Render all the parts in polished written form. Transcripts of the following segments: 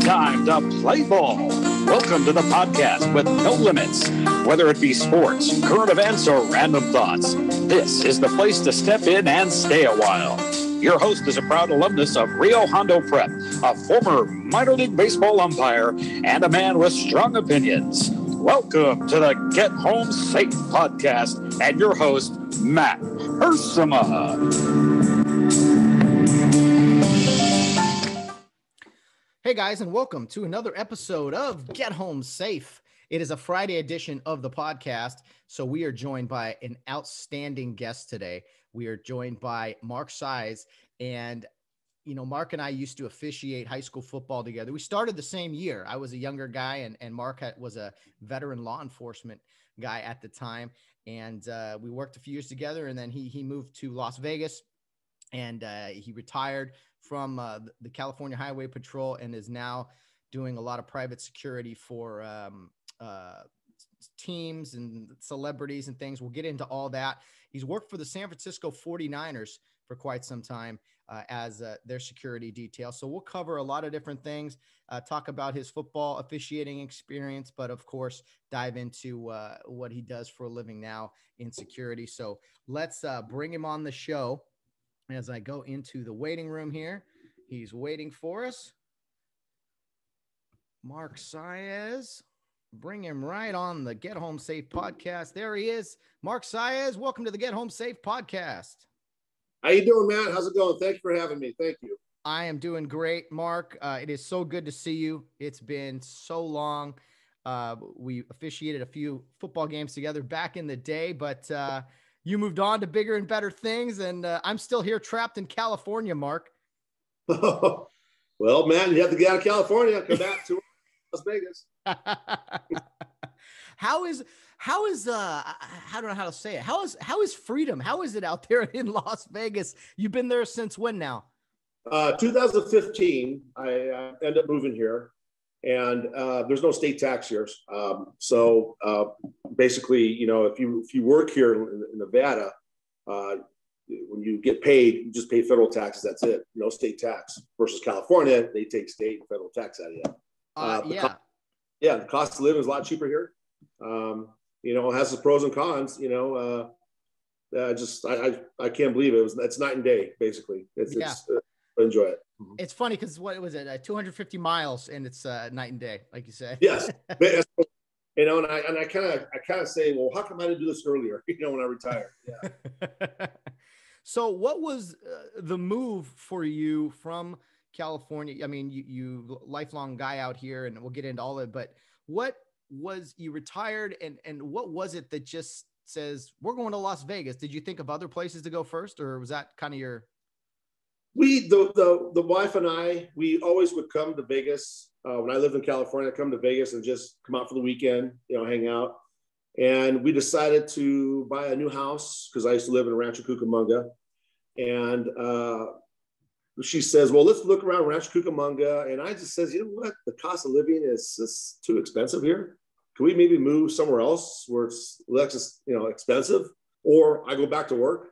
time to play ball. Welcome to the podcast with no limits. Whether it be sports, current events, or random thoughts, this is the place to step in and stay a while. Your host is a proud alumnus of Rio Hondo Prep, a former minor league baseball umpire, and a man with strong opinions. Welcome to the Get Home Safe podcast and your host, Matt Hersema. Hey guys, and welcome to another episode of Get Home Safe. It is a Friday edition of the podcast, so we are joined by an outstanding guest today. We are joined by Mark Saiz, and Mark and I used to officiate high school football together. We started the same year. I was a younger guy, and Mark was a veteran law enforcement guy at the time, and we worked a few years together, and then he moved to Las Vegas, and he retired from the California Highway Patrol and is now doing a lot of private security for teams and celebrities and things. We'll get into all that. He's worked for the San Francisco 49ers for quite some time as their security detail. So we'll cover a lot of different things, talk about his football officiating experience, but of course, dive into what he does for a living now in security. So let's bring him on the show. As I go into the waiting room here, he's waiting for us. Mark Saiz, bring him right on the Get Home Safe podcast. There he is. Mark Saiz, welcome to the Get Home Safe podcast. How you doing, Matt? How's it going? Thanks for having me. Thank you. I am doing great, Mark. It is so good to see you. It's been so long. We officiated a few football games together back in the day, but you moved on to bigger and better things, and I'm still here trapped in California, Mark. Well, man, you have to get out of California, come back to Las Vegas. How I don't know how to say it. How is freedom? How is it out there in Las Vegas? You've been there since when now? 2015, I ended up moving here, and there's no state tax here. So basically, if you work here in Nevada, when you get paid, you just pay federal taxes. That's it. No state tax. Versus California, they take state and federal tax out of you. The cost of living is a lot cheaper here. It has its pros and cons. I can't believe it. It's night and day, basically. Enjoy it. It's funny because what was it? 250 miles, and it's night and day, like you said. Yes. And I kind of say, well, how come I didn't do this earlier? When I retired. Yeah. So, what was the move for you from California? I mean, you lifelong guy out here, and we'll get into all of it. But what was you retired, and what was it that just says we're going to Las Vegas? Did you think of other places to go first, or was that kind of your? The wife and I, we always would come to Vegas. When I lived in California, I'd come to Vegas and just come out for the weekend, hang out. And we decided to buy a new house because I used to live in Rancho Cucamonga. And she says, well, let's look around Rancho Cucamonga. And I just says, you know what? The cost of living is too expensive here. Can we maybe move somewhere else where it's less, expensive? Or I go back to work,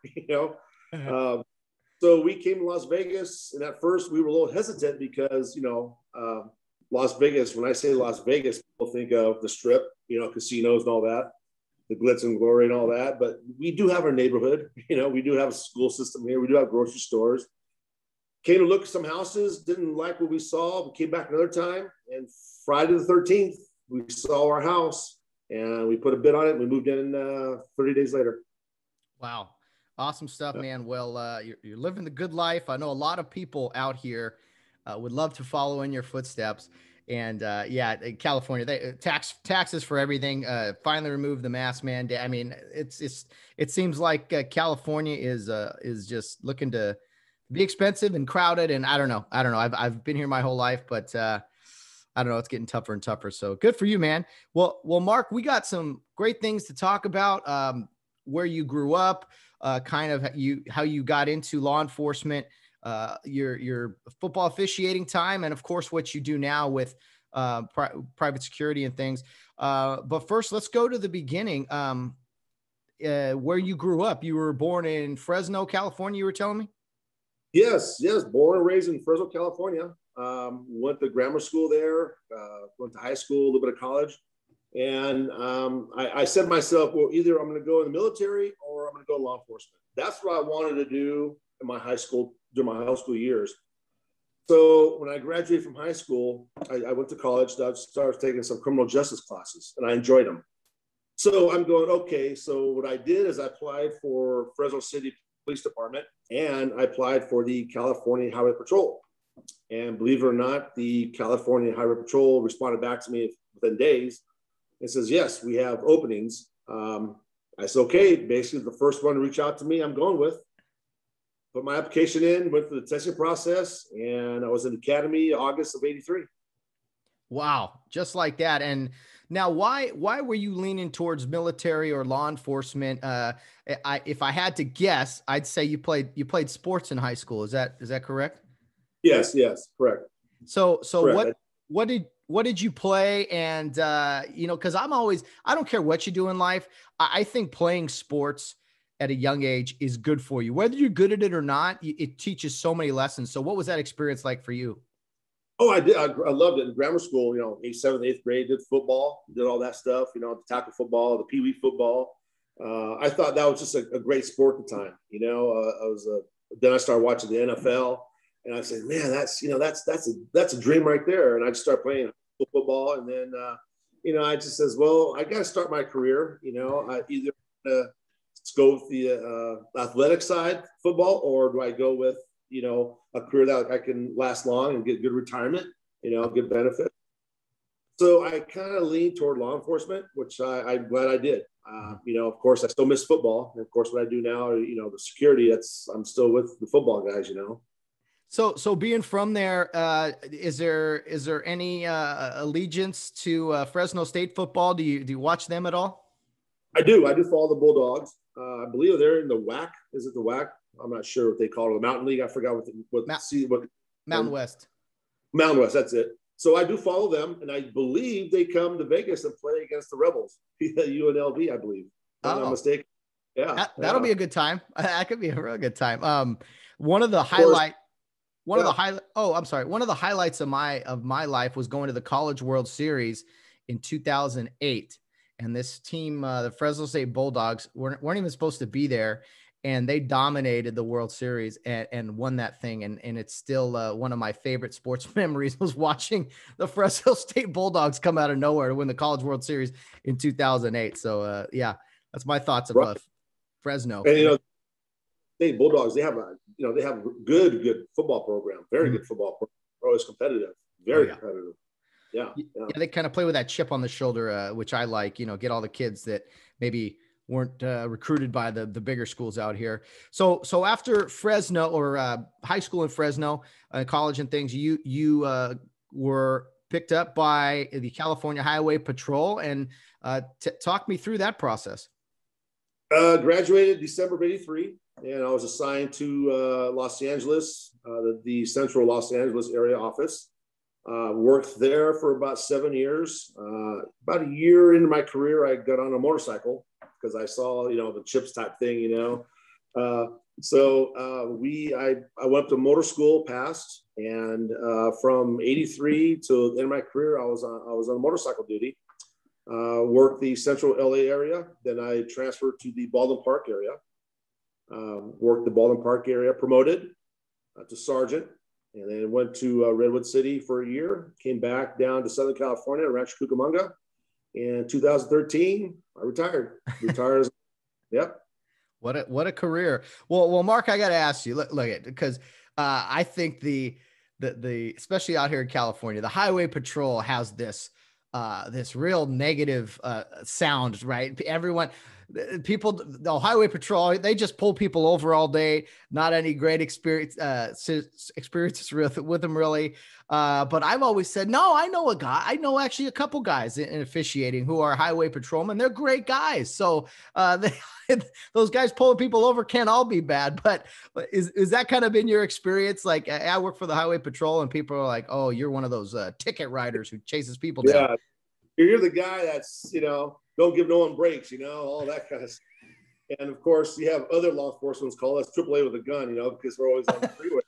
So we came to Las Vegas, and at first we were a little hesitant because, Las Vegas, when I say Las Vegas, people think of the Strip, casinos and all that, the glitz and glory and all that. But we do have our neighborhood, we do have a school system here. We do have grocery stores. Came to look at some houses, didn't like what we saw. We came back another time, and Friday the 13th, we saw our house, and we put a bid on it, and we moved in 30 days later. Wow. Awesome stuff, man. Well, you're living the good life. I know a lot of people out here would love to follow in your footsteps. And California, taxes for everything. Finally removed the mask mandate. I mean, it seems like California is just looking to be expensive and crowded. And I don't know. I've been here my whole life, but I don't know. It's getting tougher and tougher. So good for you, man. Well, Mark, we got some great things to talk about. Where you grew up. Kind of how you got into law enforcement, your football officiating time, and of course what you do now with private security and things. But first, let's go to the beginning. Where you grew up. You were born in Fresno, California. You were telling me. Yes. Born and raised in Fresno, California. went to grammar school there, went to high school, a little bit of college. And I said to myself, well, either I'm going to go in the military or I'm going to go law enforcement. That's what I wanted to do in my high school, during my high school years. So when I graduated from high school, I went to college, started taking some criminal justice classes, and I enjoyed them. So I'm going, okay, so what I did is I applied for Fresno City Police Department, and I applied for the California Highway Patrol. And believe it or not, the California Highway Patrol responded back to me within days. It says, yes, we have openings. I said, okay, basically the first one to reach out to me, I'm going with. Put my application in, went through the testing process, and I was in the academy August of '83. Wow, just like that. And now, why were you leaning towards military or law enforcement? If I had to guess, I'd say you played sports in high school. Is that correct? Yes, correct. So correct. What did you play? And because I don't care what you do in life. I think playing sports at a young age is good for you, whether you're good at it or not. It teaches so many lessons. So what was that experience like for you? Oh, I did. I loved it in grammar school. 8th, 7th, 8th grade, did football, did all that stuff. The tackle football, the pee-wee football. I thought that was just a great sport at the time. Then I started watching the NFL, and I said, man, that's a dream right there. And I just started playing football, and then I just says, well, I got to start my career. I either go with the athletic side, football, or do I go with a career that I can last long and get good retirement, good benefit. So I kind of leaned toward law enforcement, which I'm glad I did. Of course, I still miss football. And of course, what I do now, the security, I'm still with the football guys, So being from there, is there any allegiance to Fresno State football? Do you watch them at all? I do follow the Bulldogs. I believe they're in the WAC. Is it the WAC? I'm not sure what they call it. The Mountain League. I forgot what Mountain West. Mountain West. That's it. So I do follow them, and I believe they come to Vegas and play against the Rebels, UNLV, I believe. If I'm not mistaken. Yeah, that'll be a good time. That could be a real good time. One of the highlights of my life was going to the College World Series in 2008. And this team, the Fresno State Bulldogs, weren't even supposed to be there. And they dominated the World Series and won that thing. And it's still one of my favorite sports memories was watching the Fresno State Bulldogs come out of nowhere to win the College World Series in 2008. So, that's my thoughts about Fresno. And, State Bulldogs, they have a good football program, very good football program, always competitive, very competitive. Yeah. They kind of play with that chip on the shoulder, which I like, get all the kids that maybe weren't recruited by the bigger schools out here. So after Fresno or high school in Fresno, college and things, you were picked up by the California Highway Patrol, and talk me through that process. Graduated December of '83, and I was assigned to Los Angeles, the central Los Angeles area office. Worked there for about 7 years. About a year into my career, I got on a motorcycle because I saw, the chips type thing, So I went to motor school, passed, and from '83 to the end of my career, I was on motorcycle duty. Worked the central LA area. Then I transferred to the Baldwin Park area. Worked the Baldwin Park area, promoted to sergeant. And then went to Redwood City for a year, came back down to Southern California, Rancho Cucamonga. In 2013, I retired. Yep. What a career. Well, Mark, I got to ask you, look at, because I think the especially out here in California, the Highway Patrol has this real negative sound, right? People, the Highway Patrol, they just pull people over all day. Not any great experiences with them, really. But I've always said, no, I know actually a couple guys in officiating who are Highway Patrolmen. They're great guys. So those guys pulling people over can't all be bad. But is that kind of been your experience? Like, I work for the Highway Patrol, and people are like, oh, you're one of those ticket riders who chases people down. Yeah, you're the guy that's, don't give no one breaks, all that kind of stuff. And of course, you have other law enforcement call us AAA with a gun, because we're always on the freeway.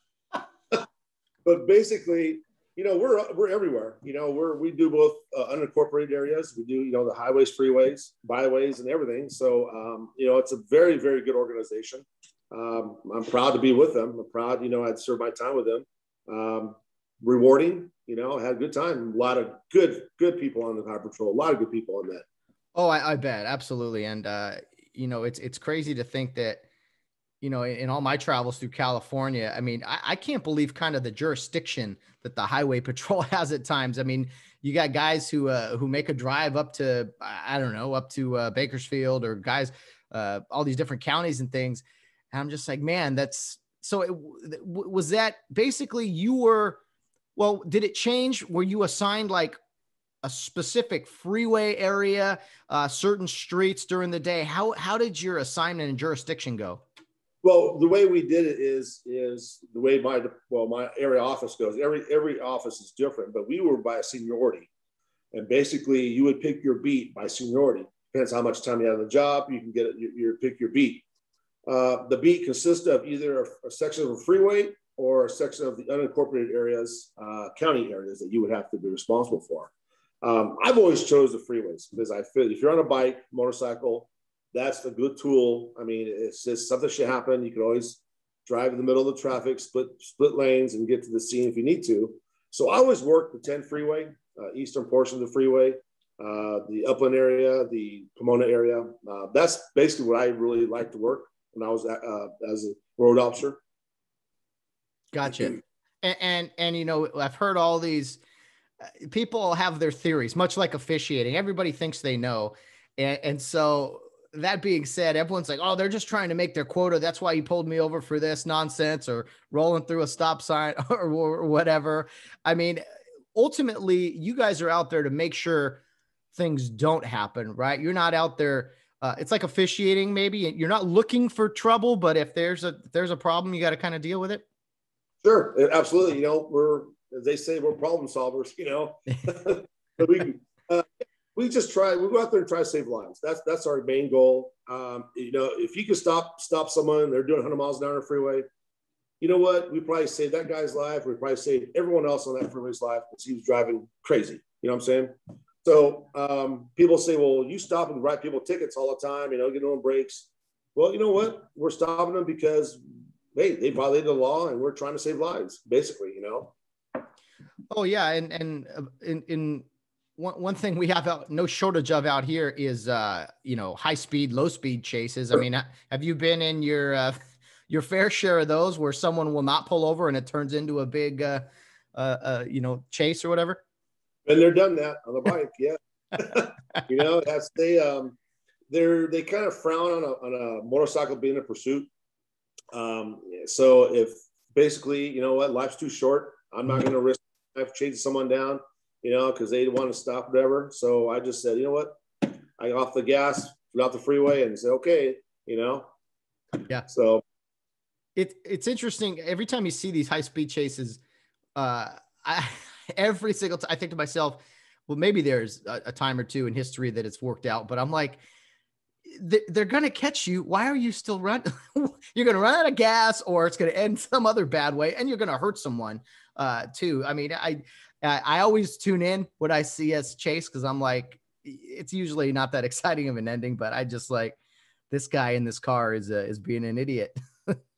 But basically, we're everywhere. We do both unincorporated areas. We do, the highways, freeways, byways, and everything. So, it's a very, very good organization. I'm proud to be with them. I'm proud, I'd served my time with them. Rewarding, had a good time. A lot of good people on the Highway Patrol. A lot of good people on that. Oh, I bet. Absolutely. And, it's crazy to think that, in all my travels through California, I mean, I can't believe kind of the jurisdiction that the Highway Patrol has at times. I mean, you got guys who make a drive up to, I don't know, up to Bakersfield, or guys, all these different counties and things. And I'm just like, man, was that basically did it change? Were you assigned like a specific freeway area, certain streets during the day? How did your assignment and jurisdiction go? Well, the way we did it is the way my area office goes. Every office is different, but we were by seniority, and basically you would pick your beat by seniority. Depends how much time you have on the job. You can get you pick your beat. The beat consists of either a section of a freeway or a section of the unincorporated areas, county areas that you would have to be responsible for. I've always chose the freeways because I feel if you're on a bike, motorcycle, that's a good tool. I mean, it's just something should happen. You can always drive in the middle of the traffic, split lanes, and get to the scene if you need to. So I always work the 10 freeway, eastern portion of the freeway, the Upland area, the Pomona area. That's basically what I really like to work when I was as a road officer. Gotcha. And I've heard all these people have their theories, much like officiating. Everybody thinks they know. And so that being said, everyone's like, oh, they're just trying to make their quota. That's why you pulled me over for this nonsense, or rolling through a stop sign or whatever. I mean, ultimately, you guys are out there to make sure things don't happen, right? You're not out there. It's like officiating. Maybe you're not looking for trouble, but if there's a problem, you got to kind of deal with it. Sure. Absolutely. As they say, we're problem solvers, but we just we go out there and try to save lives. That's our main goal. If you can stop someone, they're doing 100 miles an hour on the freeway, you know what? We probably saved that guy's life. We probably saved everyone else on that freeway's life because he was driving crazy. You know what I'm saying? So people say, well, you stop and write people tickets all the time, get on breaks. Well, you know what? We're stopping them because they violated the law and we're trying to save lives, basically, Oh yeah. And in one thing we have no shortage of out here is, high speed, low speed chases. I mean, have you been in your fair share of those where someone will not pull over and it turns into a big, chase or whatever? And they're done that on the bike. Yeah. They kind of frown on a motorcycle being in pursuit. So if basically, life's too short, I'm not going to risk chasing someone down, because they want to stop, whatever. So I just said, you know what? I got off the gas, flew out the freeway and said, okay, Yeah. So it's interesting. Every time you see these high speed chases, every single time I think to myself, well, maybe there's a time or two in history that it's worked out, but I'm like, they're going to catch you. Why are you still running? You're going to run out of gas, or it's going to end some other bad way, and you're going to hurt someone too. I mean, I always tune in when I see us chase, because I'm like, it's usually not that exciting of an ending, but I just like, this guy in this car is being an idiot.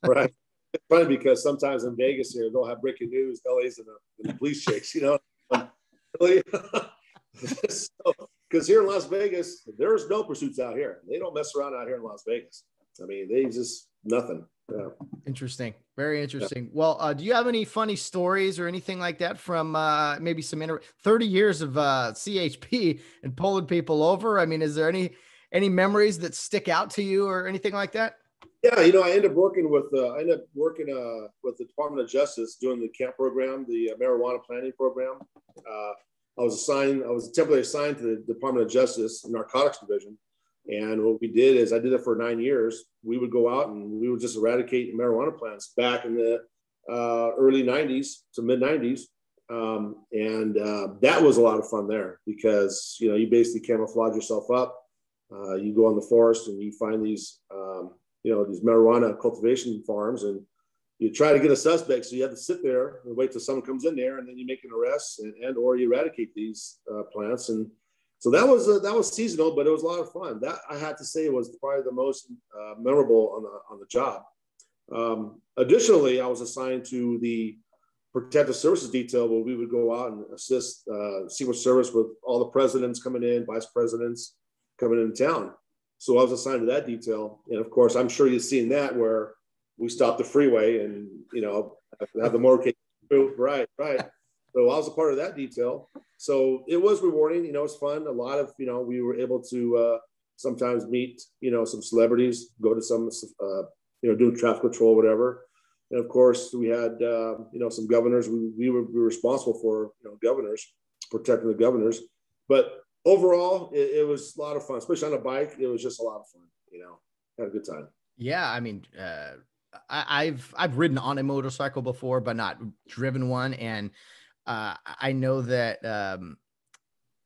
Right. It's funny because sometimes in Vegas here, they'll have breaking news, LA's in a police chase, Really? Because here in Las Vegas, there's no pursuits out here. They don't mess around out here in Las Vegas. I mean, they just nothing. Yeah. Interesting. Very interesting. Yeah. Well, do you have any funny stories or anything like that from maybe 30 years of CHP and pulling people over? I mean, is there any memories that stick out to you or anything like that? Yeah, I ended up working with the Department of Justice doing the CAMP program, the marijuana planning program. I was temporarily assigned to the Department of Justice Narcotics Division. And what we did is, I did it for 9 years. We would go out and we would just eradicate marijuana plants back in the early 90s to mid 90s. That was a lot of fun there because, you basically camouflage yourself up. You go in the forest and you find these, these marijuana cultivation farms, and you try to get a suspect, so you have to sit there and wait till someone comes in there, and then you make an arrest and or you eradicate these plants. And so that was seasonal, but it was a lot of fun. That, I had to say, was probably the most memorable on the job. Additionally, I was assigned to the protective services detail, where we would go out and assist Secret Service with all the presidents coming in, vice presidents coming into town. So I was assigned to that detail. And of course, I'm sure you've seen that, where we stopped the freeway and, have the motorcade through. Right. So I was a part of that detail. So it was rewarding, it was fun. A lot of, we were able to sometimes meet, some celebrities, go to some, doing traffic control, whatever. And of course, we had, some governors. We were responsible for, governors, protecting the governors. But overall, it was a lot of fun, especially on a bike. It was just a lot of fun, had a good time. Yeah. I mean, I've ridden on a motorcycle before, but not driven one. And I know that,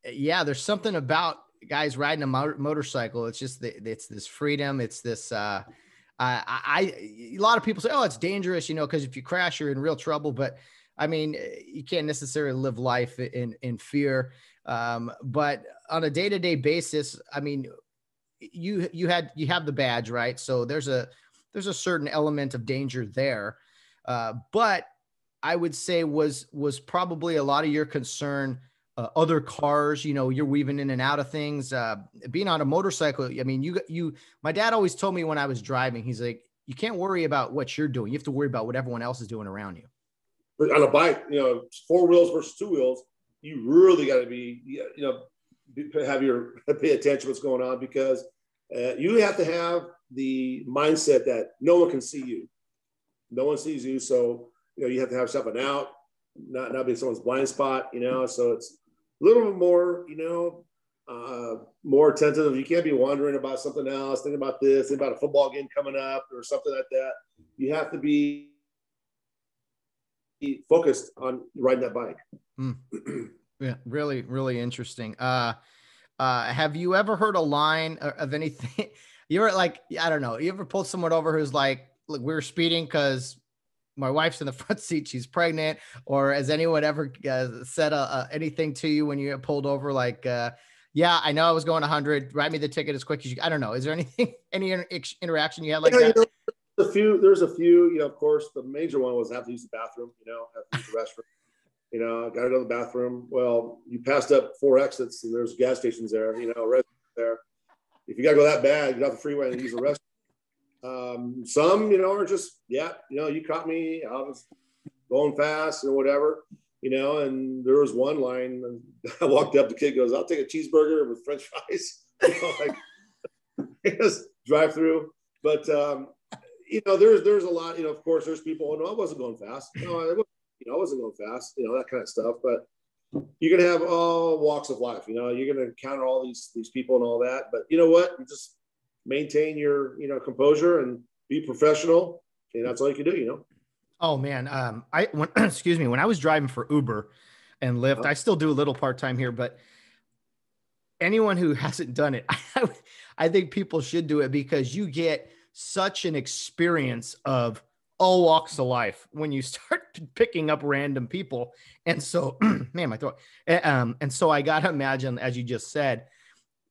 there's something about guys riding a motorcycle. It's just, it's this freedom. It's this, a lot of people say, oh, it's dangerous, because if you crash, you're in real trouble. But I mean, you can't necessarily live life in fear. But on a day-to-day basis, I mean, you have the badge, right? So there's a certain element of danger there. But I would say was probably a lot of your concern, other cars, you're weaving in and out of things, being on a motorcycle. I mean, my dad always told me when I was driving, he's like, you can't worry about what you're doing. You have to worry about what everyone else is doing around you. But on a bike, 4 wheels versus 2 wheels, you really got to be, pay attention to what's going on, because you have to have the mindset that no one can see you. No one sees you. So, you have to have something out, not be someone's blind spot, so it's a little bit more, more attentive. You can't be wondering about something else, thinking about this, thinking about a football game coming up or something like that. You have to be focused on riding that bike. Yeah, really, really interesting. Have you ever heard a line of anything? You ever I don't know, you ever pulled someone over who's like, look, we were speeding because my wife's in the front seat, she's pregnant? Or has anyone ever said anything to you when you get pulled over? Like, yeah, I know I was going 100, write me the ticket as quick as you, I don't know. Is there anything, any interaction you had like that? There's a few, of course, the major one was have to use the bathroom, have to use the restroom, got to go to the bathroom. Well, you passed up 4 exits and there's gas stations there, residents there. If you got to go that bad, get off the freeway and use the restroom. Some, are just, you caught me, I was going fast or whatever, and there was one line, and I walked up, the kid goes, I'll take a cheeseburger with French fries, just drive through. But, there's a lot, of course, there's people, no, I wasn't going fast. No, I wasn't going fast, that kind of stuff. But you're going to have all walks of life, you're going to encounter all these people and all that. But you know what? You just maintain your, composure and be professional. And that's all you can do, Oh man. Excuse me, when I was driving for Uber and Lyft, I still do a little part-time here, but anyone who hasn't done it, I think people should do it, because you get such an experience of all walks of life when you start picking up random people. And so, man, my throat. And so I got to imagine, as you just said,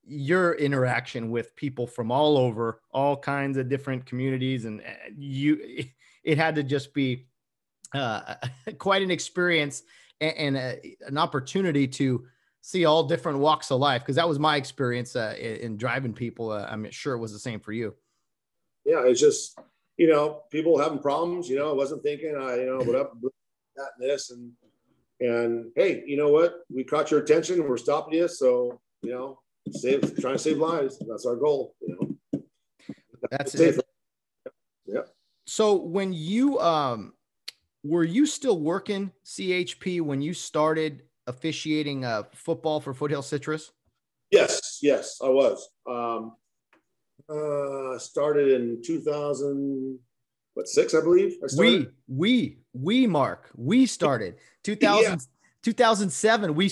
your interaction with people from all over, all kinds of different communities. And it had to just be quite an experience and an opportunity to see all different walks of life. Cause that was my experience in driving people. I'm sure it was the same for you. Yeah. It's just, people having problems, I wasn't thinking, what up, that and this, and hey, you know what? We caught your attention. We're stopping you. So, trying to save lives. That's our goal. That's it. Yeah. So when you, were you still working CHP when you started officiating football for Foothill Citrus? Yes, I was. Started in 2006, I believe. We started 2000, 2007. We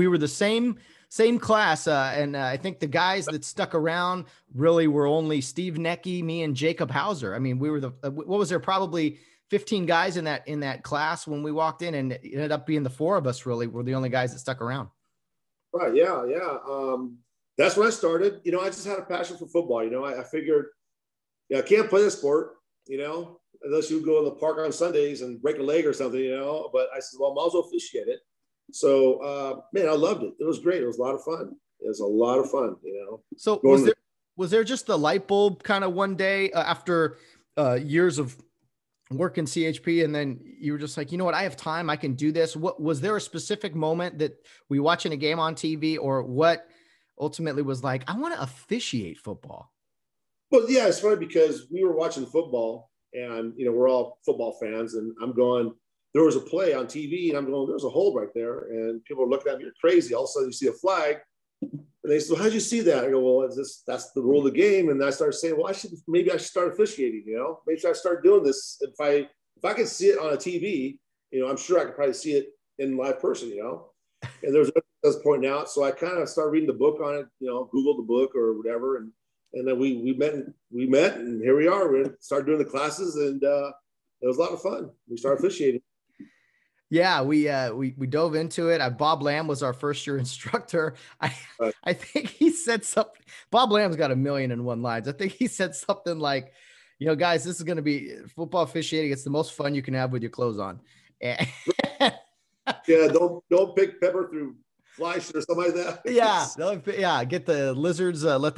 were the same same class. And I think the guys that stuck around really were only Steve Necky, me, and Jacob Hauser. I mean, we were what was there, probably 15 guys in that class when we walked in, and it ended up being the four of us really were the only guys that stuck around. Right. Yeah. Yeah. That's when I started. I just had a passion for football. I figured, I can't play the sport, unless you go to the park on Sundays and break a leg or something, But I said, well, I might as well officiate it. So, man, I loved it. It was great. It was a lot of fun. So was there just the light bulb kind of one day after years of working CHP, and then you were just like, you know what, I have time, I can do this? What was there a specific moment that we watching a game on TV, or what ultimately was like, I want to officiate football? Well, yeah, it's funny because we were watching football, and we're all football fans, and I'm going, there was a play on TV, and I'm going, there's a hold right there, and people are looking at me, you're crazy. All of a sudden you see a flag, and they say, well, how'd you see that? I go, well, that's the rule of the game. And I started saying, well, maybe I should start officiating, maybe I start doing this. If I could see it on a TV, I'm sure I could probably see it in live person, and there's was pointing out. So I kind of started reading the book on it, Googled the book or whatever. And then we met and here we are. We started doing the classes, and it was a lot of fun. We started officiating. Yeah, we dove into it. Bob Lamb was our first year instructor. I think he said something. Bob Lamb's got 1,000,001 lines. I think he said something like, guys, this is going to be football officiating. It's the most fun you can have with your clothes on. Yeah, don't pick pepper through fly shit or something like that. Yeah, get the lizards, get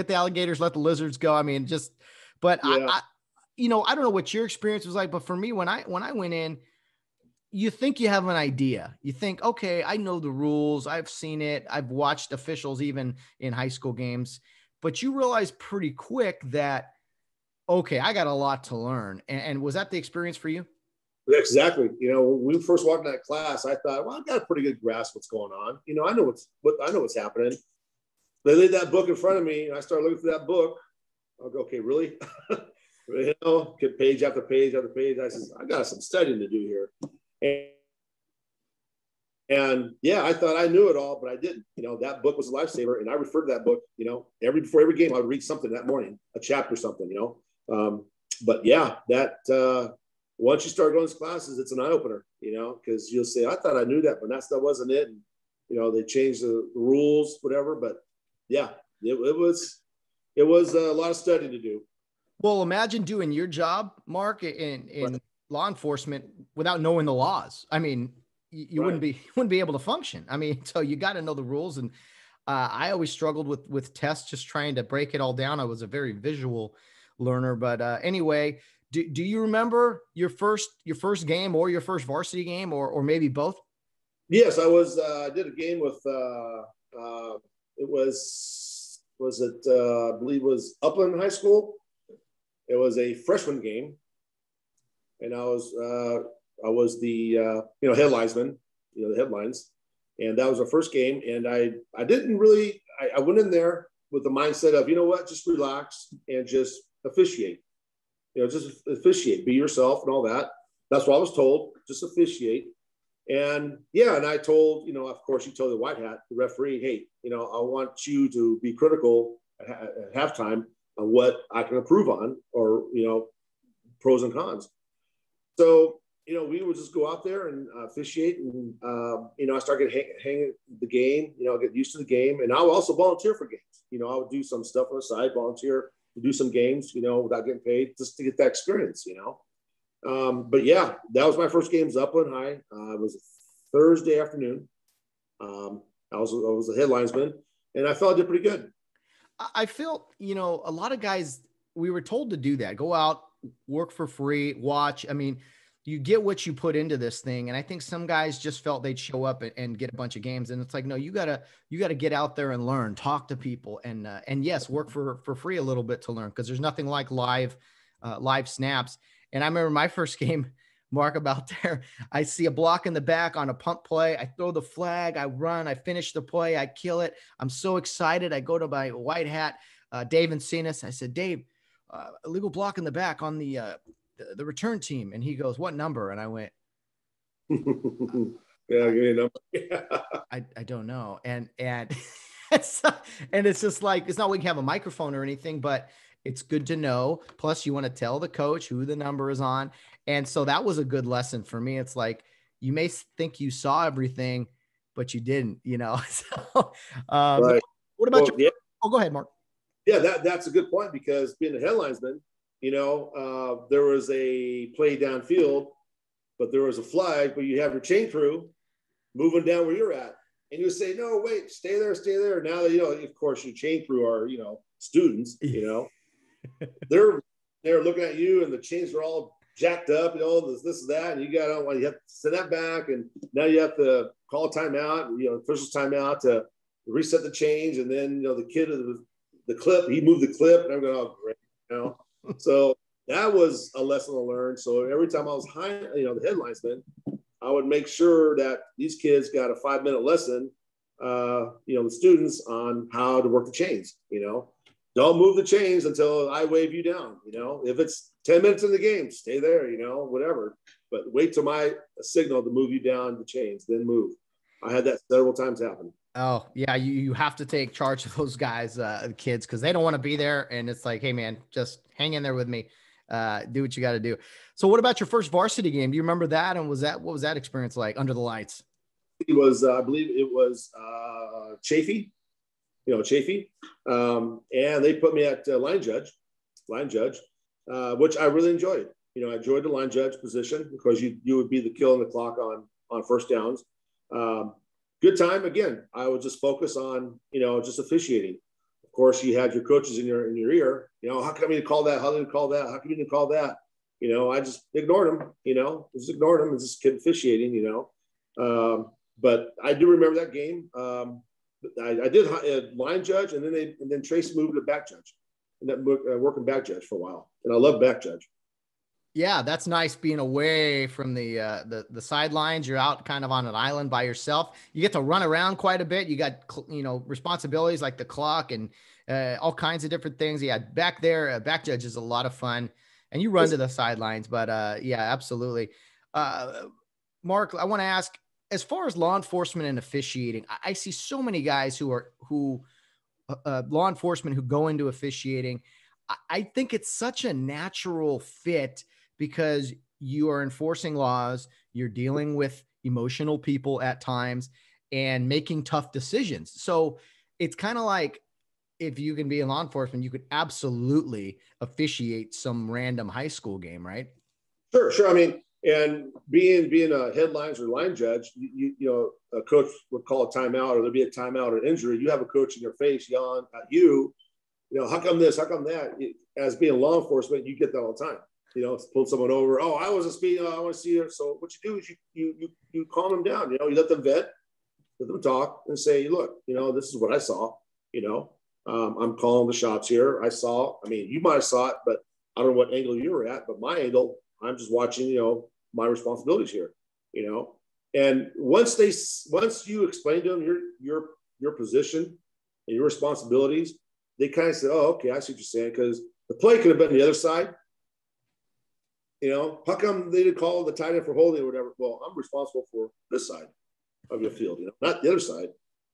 the alligators, let the lizards go. I mean, but yeah. I don't know what your experience was like, but for me, when I went in, you think you have an idea. You think, okay, I know the rules. I've seen it. I've watched officials even in high school games, but you realize pretty quick that, okay, I got a lot to learn. And was that the experience for you? Exactly. When we first walked in that class, I thought, well, I've got a pretty good grasp of what's going on. I know what's happening. They laid that book in front of me, and I started looking through that book. I'll go, okay, really? Get page after page after page. I said, I got some studying to do here. And yeah, I thought I knew it all, but I didn't. That book was a lifesaver, and I referred to that book. Before every game, I would read something that morning, a chapter, something. But yeah, that once you start going to classes, it's an eye opener. Because you'll say, I thought I knew that, but that stuff wasn't it. And they changed the rules, whatever. But yeah, it was a lot of studying to do. Well, imagine doing your job, Mark, in right. law enforcement without knowing the laws. I mean, you right. wouldn't be able to function. I mean, so you got to know the rules. And I always struggled with tests, just trying to break it all down. I was a very visual learner, but anyway, do you remember your first game or your first varsity game or maybe both? Yes, I was. I did a game with. It was I believe it was Upland High School. It was a freshman game. And I was the headlinesman, the headlines, and that was our first game. And I didn't really I went in there with the mindset of just relax and just officiate, just officiate, be yourself and all that. That's what I was told, just officiate. And yeah, and I told of course you told the white hat, the referee, hey, I want you to be critical at halftime on what I can improve on, or pros and cons. So, we would just go out there and officiate, and, I started hanging the game, get used to the game. And I would also volunteer for games. I would do some stuff on the side, volunteer to do some games, without getting paid, just to get that experience, But yeah, that was my first game, was Upland High. It was a Thursday afternoon. I was a headlinesman, and I felt I did pretty good. I felt, a lot of guys, we were told to do that, go out, work for free, watch. I mean, you get what you put into this thing. And I think some guys just felt they'd show up and get a bunch of games. And it's like, no, you gotta get out there and learn, talk to people, and yes, work for free a little bit to learn. Cause there's nothing like live snaps. And I remember my first game, Mark, about there, I see a block in the back on a punt play. I throw the flag, I run, I finish the play, I kill it. I'm so excited. I go to my white hat, Dave Encinas. I said, Dave, illegal block in the back on the return team. And he goes, what number? And I went, Yeah, give me a number. Yeah. I don't know. And it's, and it's just like, it's not we can have a microphone or anything, but it's good to know. Plus you want to tell the coach who the number is on. And so that was a good lesson for me. It's like, you may think you saw everything, but you didn't, you know? So, Right. what about Yeah. Oh, go ahead, Mark. Yeah, that's a good point, because being a headlinesman, there was a play downfield, but there was a flag, but you have your chain crew moving down where you're at. And you say, no, wait, stay there, stay there. Now that, of course, your chain crew are, students, they're looking at you, and the chains are all jacked up, this and that. And you have to send that back. And now you have to call a timeout, officials timeout to reset the chains. And then, the kid of the clip, he moved the clip, and I'm going, oh, great, So that was a lesson to learn. So every time I was the headlinesman, I would make sure that these kids got a 5-minute lesson, the students, on how to work the chains. Don't move the chains until I wave you down. If it's 10 minutes in the game, stay there, whatever. But wait till my signal to move you down the chains, then move. I had that several times happen. Oh yeah. You have to take charge of those guys, kids, because they don't want to be there. And it's like, hey man, just hang in there with me. Do what you got to do. So what about your first varsity game? Do you remember that? And what was that experience like under the lights? It was, I believe it was Chafee. Chafee. And they put me at line judge, which I really enjoyed. I enjoyed the line judge position, because you would be the kill in the clock on first downs. Good time. Again, I would just focus on, just officiating. Of course, you had your coaches in your ear, how come you didn't call that? How did you call that? How come you didn't call that? I just ignored them, just ignored them and just kept officiating, but I do remember that game. I did line judge, and then Trace moved to back judge, and that working back judge for a while. And I love back judge. Yeah, that's nice, being away from the sidelines. You're out kind of on an island by yourself. You get to run around quite a bit. You got, responsibilities like the clock and all kinds of different things. Yeah, back there, back judge is a lot of fun, and you run to the sidelines. But yeah, absolutely. Mark, I want to ask, as far as law enforcement and officiating, I see so many guys who law enforcement who go into officiating. I think it's such a natural fit, because you are enforcing laws, you're dealing with emotional people at times, and making tough decisions. So it's kind of like, if you can be in law enforcement, you could absolutely officiate some random high school game, right? Sure. I mean, and being a headlines or line judge, a coach would call a timeout, or there'd be a timeout or injury. You have a coach in your face yelling at you, how come this, how come that? As being law enforcement, you get that all the time. Pull someone over. Oh, I wasn't speeding. I want to see you. So what you do is you calm them down. You let them vet, let them talk, and say, look, this is what I saw. I'm calling the shots here. I saw. I mean, you might have saw it, but I don't know what angle you were at. But my angle, I'm just watching. My responsibilities here. And once you explain to them your position and your responsibilities, they kind of say, oh, okay, I see what you're saying, because the play could have been the other side. How come they didn't call the tight end for holding or whatever? Well, I'm responsible for this side of your field, not the other side,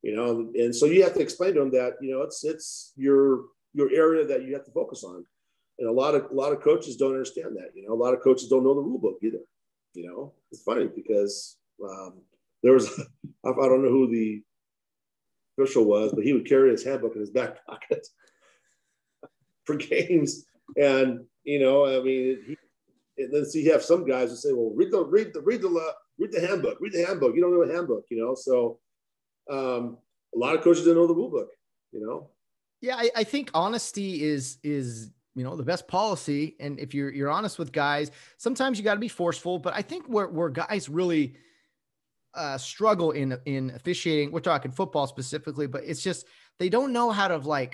and so you have to explain to them that, it's your area that you have to focus on. And a lot of coaches don't understand that, a lot of coaches don't know the rule book either. It's funny, because there was, I don't know who the official was, but he would carry his handbook in his back pocket for games. And, I mean, and then so you have some guys who say, well, read the handbook, You don't know a handbook, So a lot of coaches don't know the rule book, Yeah. I think honesty is, the best policy. And if you're honest with guys, sometimes you got to be forceful, but I think where guys really struggle in officiating, we're talking football specifically, but it's just, they don't know how to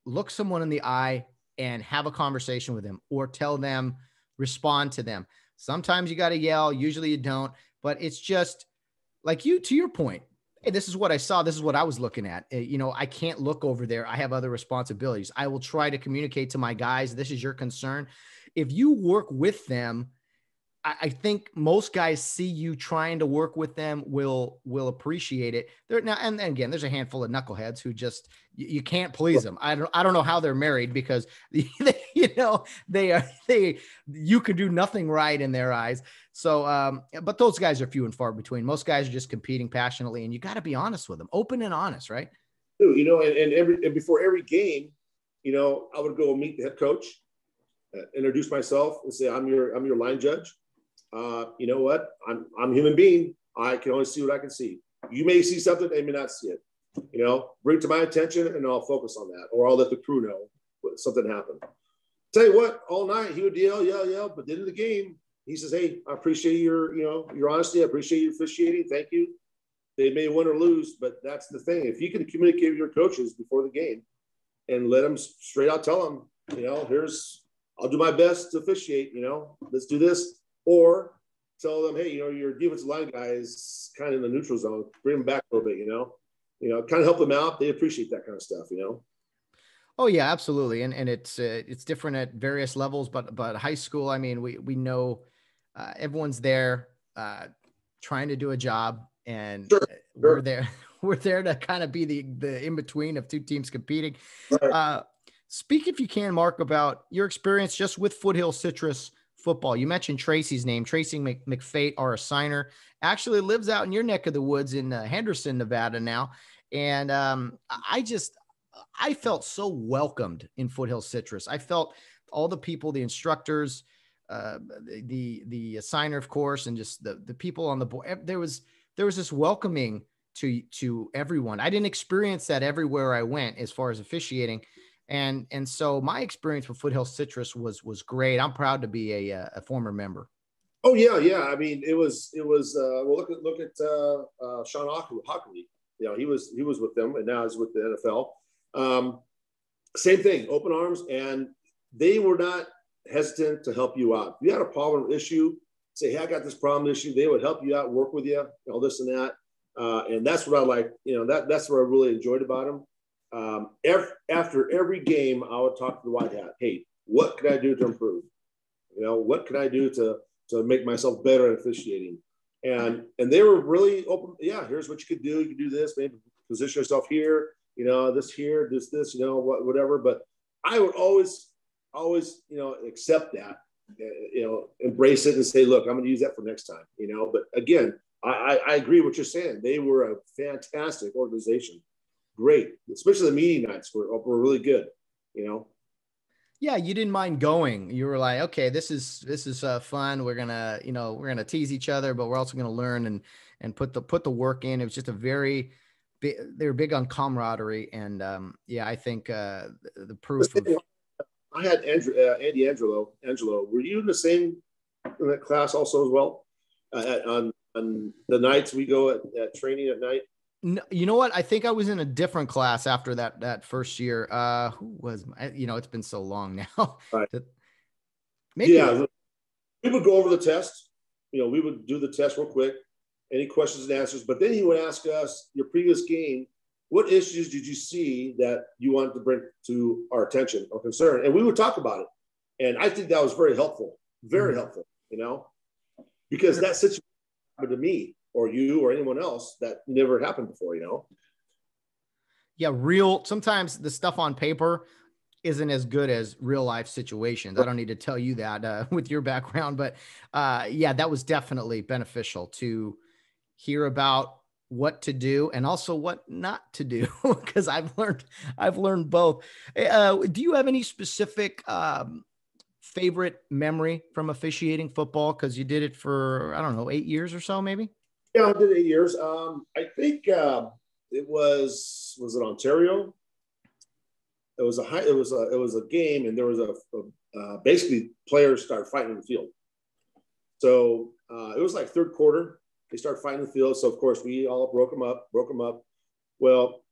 look someone in the eye and have a conversation with them, or tell them, respond to them. Sometimes you got to yell. Usually you don't, but it's just like, to your point, hey, this is what I saw. This is what I was looking at. I can't look over there. I have other responsibilities. I will try to communicate to my guys. This is your concern. If you work with them, I think most guys see you trying to work with them will appreciate it. There now, and again, there's a handful of knuckleheads who just you can't please them. I don't know how they're married because you could do nothing right in their eyes. So, but those guys are few and far between. Most guys are just competing passionately, and you got to be honest with them, open and honest, right? And before every game, I would go meet the head coach, introduce myself, and say, I'm your line judge. You know what? I'm a human being. I can only see what I can see. You may see something, they may not see it. Bring it to my attention, and I'll focus on that, or I'll let the crew know something happened. Tell you what, all night he would yell, but at the end of the game, he says, "Hey, I appreciate your honesty. I appreciate your officiating. Thank you." They may win or lose, but that's the thing. If you can communicate with your coaches before the game and let them straight out tell them, I'll do my best to officiate. Let's do this. Or tell them, hey, your defensive line guy is kind of in the neutral zone. Bring him back a little bit, kind of help them out. They appreciate that kind of stuff, Oh yeah, absolutely. And it's different at various levels, but high school, I mean, we know everyone's there trying to do a job, and sure. we're there to kind of be the in between of two teams competing. Right. Speak, if you can, Mark, about your experience just with Foothill Citrus football. You mentioned Tracy's name. Tracy McFate, our assigner, actually lives out in your neck of the woods in Henderson, Nevada now. And I felt so welcomed in Foothill Citrus. I felt all the people, the instructors, the assigner, of course, and just the people on the board. There was this welcoming to everyone. I didn't experience that everywhere I went as far as officiating. And so my experience with Foothill Citrus was great. I'm proud to be a former member. Oh yeah. I mean, it was well, look at Sean Hockley. He was with them, and now he's with the NFL. Same thing, open arms, and they were not hesitant to help you out. If you had a problem issue, say, hey, I got this problem issue. They would help you out, work with you, this and that. And that's what I like. That's what I really enjoyed about them. After every game, I would talk to the white hat. Hey, what can I do to improve? What can I do to make myself better at officiating? And they were really open. Yeah, here's what you could do. You could do this, maybe position yourself here, this here, this, whatever. But I would always, accept that, embrace it and say, look, I'm going to use that for next time, But again, I agree with what you're saying. They were a fantastic organization. Great, especially the meeting nights were really good, Yeah, you didn't mind going. You were like, okay, this is fun. We're gonna tease each other, but we're also gonna learn and put the work in. It was just they were big on camaraderie, and I think the proof of. I had Andy Angelo. Were you in that class also as well? On the nights we go at training at night. No, you know what? I think I was in a different class after that first year. Who was it's been so long now. Right. Maybe. Yeah, we would go over the test. We would do the test real quick. Any questions and answers, but then he would ask us, your previous game, what issues did you see that you wanted to bring to our attention or concern? And we would talk about it. And I think that was very helpful, helpful, because that situation happened to me or you or anyone else that never happened before, Yeah, sometimes the stuff on paper isn't as good as real life situations. I don't need to tell you that with your background, but that was definitely beneficial to hear about what to do and also what not to do, because I've learned both. Do you have any specific favorite memory from officiating football? Because you did it for, I don't know, 8 years or so, maybe? Yeah, I did 8 years. I think it was it Ontario? It was a game, and there was basically players started fighting in the field. So it was like third quarter. They started fighting in the field. So of course we all broke them up. Well,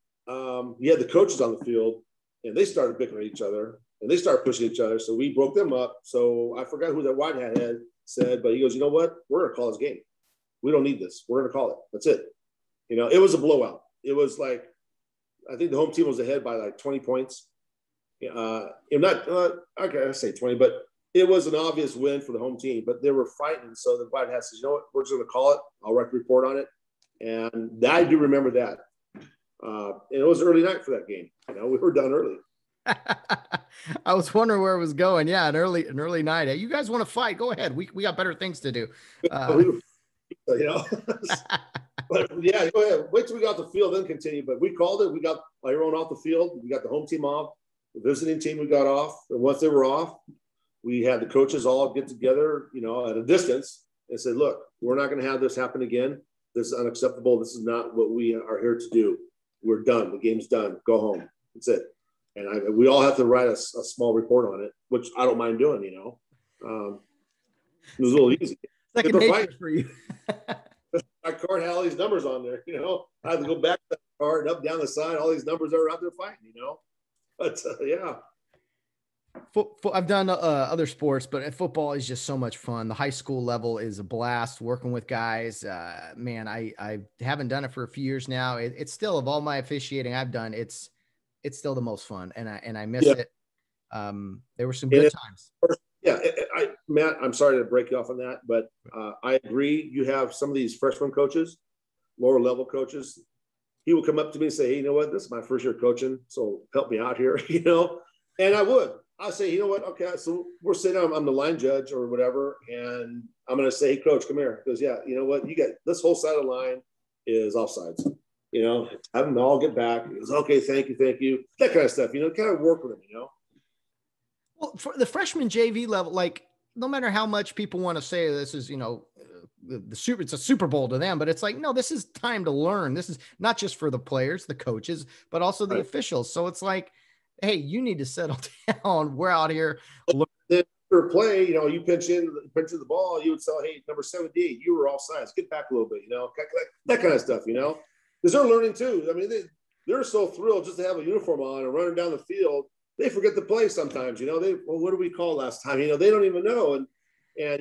you had the coaches on the field, and they started bickering at each other, and they started pushing each other. So we broke them up. So I forgot who that white hat had said, but he goes, you know what? We're going to call this game. We don't need this. We're going to call it. That's it. It was a blowout. It was like, I think the home team was ahead by like 20 points. If not, okay, I say 20, but it was an obvious win for the home team, but they were fighting. So the White Hat says, you know what, we're just going to call it. I'll write a report on it. And I do remember that. And it was early night for that game. You know, we were done early. I was wondering where it was going. Yeah, an early night. Hey, you guys want to fight? Go ahead. We got better things to do. You know, but yeah, go ahead. Wait till we got the field, then continue. But we called it. We got everyone off the field. We got the home team off. The visiting team we got off. And once they were off, we had the coaches all get together, you know, at a distance and said, look, we're not going to have this happen again. This is unacceptable. This is not what we are here to do. We're done. The game's done. Go home. That's it. And we all have to write a small report on it, which I don't mind doing, you know. It was a little easy. Second nature for you. My card had all these numbers on there, you know. I had to go back to that card, up, down the side. All these numbers are out there fighting, you know. But, yeah. I've done other sports, but football is just so much fun. The high school level is a blast working with guys. Man, I haven't done it for a few years now. It's still, of all my officiating I've done, it's still the most fun, and I miss it. There were some good times. Yeah, Matt, I'm sorry to break you off on that, but I agree. You have some of these freshman coaches, lower level coaches. He will come up to me and say, hey, you know what? This is my first year coaching, so help me out here, you know? And I would. I'll say, you know what? Okay, so we're sitting down, I'm the line judge or whatever, and I'm going to say, hey, coach, come here. He goes, yeah, you know what? You got this whole side of the line is offsides. You know, have them all get back. He goes, okay, thank you. That kind of stuff, you know, kind of work with them, you know? Well, for the freshman JV level, like, no matter how much people want to say this is, you know, it's a Super Bowl to them, but it's like, no, this is time to learn. This is not just for the players, the coaches, but also the officials. So it's like, hey, you need to settle down. We're out here. Then for play, you know, you pinch in the ball, you would say, hey, number 78, you were offsides. Get back a little bit, you know, that kind of stuff, you know, because they're learning too. I mean, they're so thrilled just to have a uniform on and running down the field. They forget to play sometimes, you know. Well, what did we call last time? You know, they don't even know, and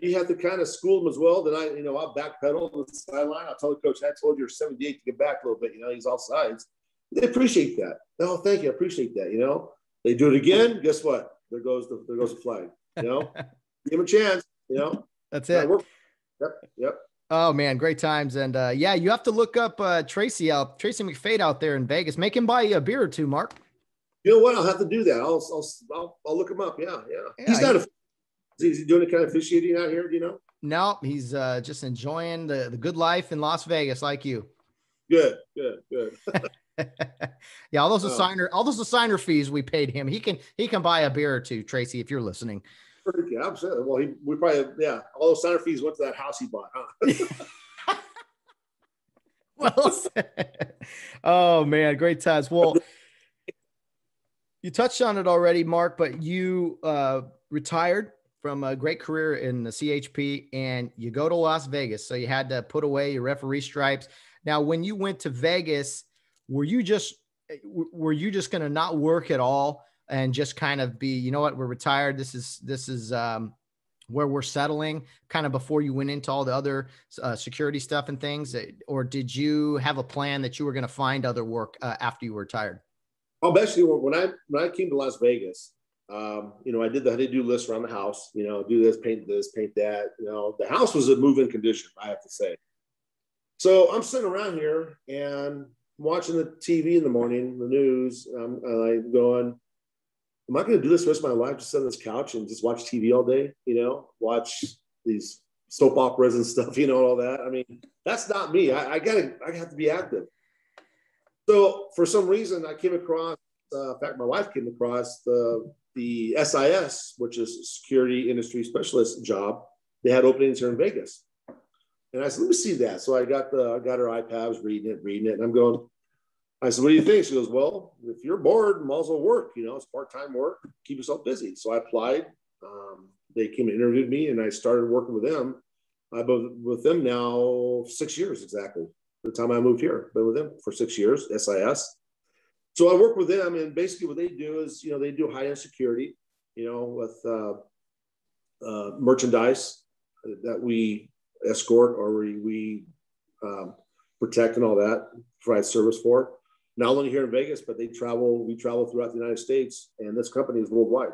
you have to kind of school them as well. Then I'll backpedal to the sideline. I'll tell the coach, I told you you're 78 to get back a little bit. You know, he's offsides. They appreciate that. Oh, thank you. I appreciate that. You know, they do it again. Guess what? There goes the flag. You know, give them a chance. You know, that's it. Yep. Oh man, great times. And yeah, you have to look up Tracy McFade out there in Vegas. Make him buy you a beer or two, Mark. You know what? I'll have to do that. I'll look him up. Yeah. He's not is he doing any kind of officiating out here? Do you know? No, he's just enjoying the good life in Las Vegas, like you. Good. Yeah, all those assigner fees we paid him. He can buy a beer or two, Tracy, if you're listening. Yeah, absolutely. Well, we probably all those signer fees went to that house he bought, huh? Well said. Oh man, great times. Well, you touched on it already, Mark, but you retired from a great career in the CHP and you go to Las Vegas. So you had to put away your referee stripes. Now, when you went to Vegas, were you just going to not work at all and just kind of be, you know what, we're retired. This is where we're settling, kind of before you went into all the other security stuff and things? Or did you have a plan that you were going to find other work after you were retired? Oh, basically, when I came to Las Vegas, you know, I did the honey-do list around the house. You know, do this, paint that. You know, the house was a move-in condition, I have to say. So I'm sitting around here and watching the TV in the morning, the news. I'm going, am I going to do this the rest of my life? Just sit on this couch and just watch TV all day? You know, watch these soap operas and stuff. You know, all that. I mean, that's not me. I have to be active. So for some reason, I came across, in fact, my wife came across the SIS, which is Security Industry Specialist job. They had openings here in Vegas. And I said, let me see that. So I got her iPad, I was reading it. And I'm going, I said, what do you think? She goes, well, if you're bored, might as well work. You know, it's part-time work. Keep yourself busy. So I applied. They came and interviewed me, and I started working with them. I've been with them now 6 years exactly. The time I moved here, been with them for 6 years, SIS. So I work with them, and basically what they do is, you know, they do high-end security, you know, with merchandise that we escort or we protect and all that, provide service for. Not only here in Vegas, but we travel throughout the United States, and this company is worldwide.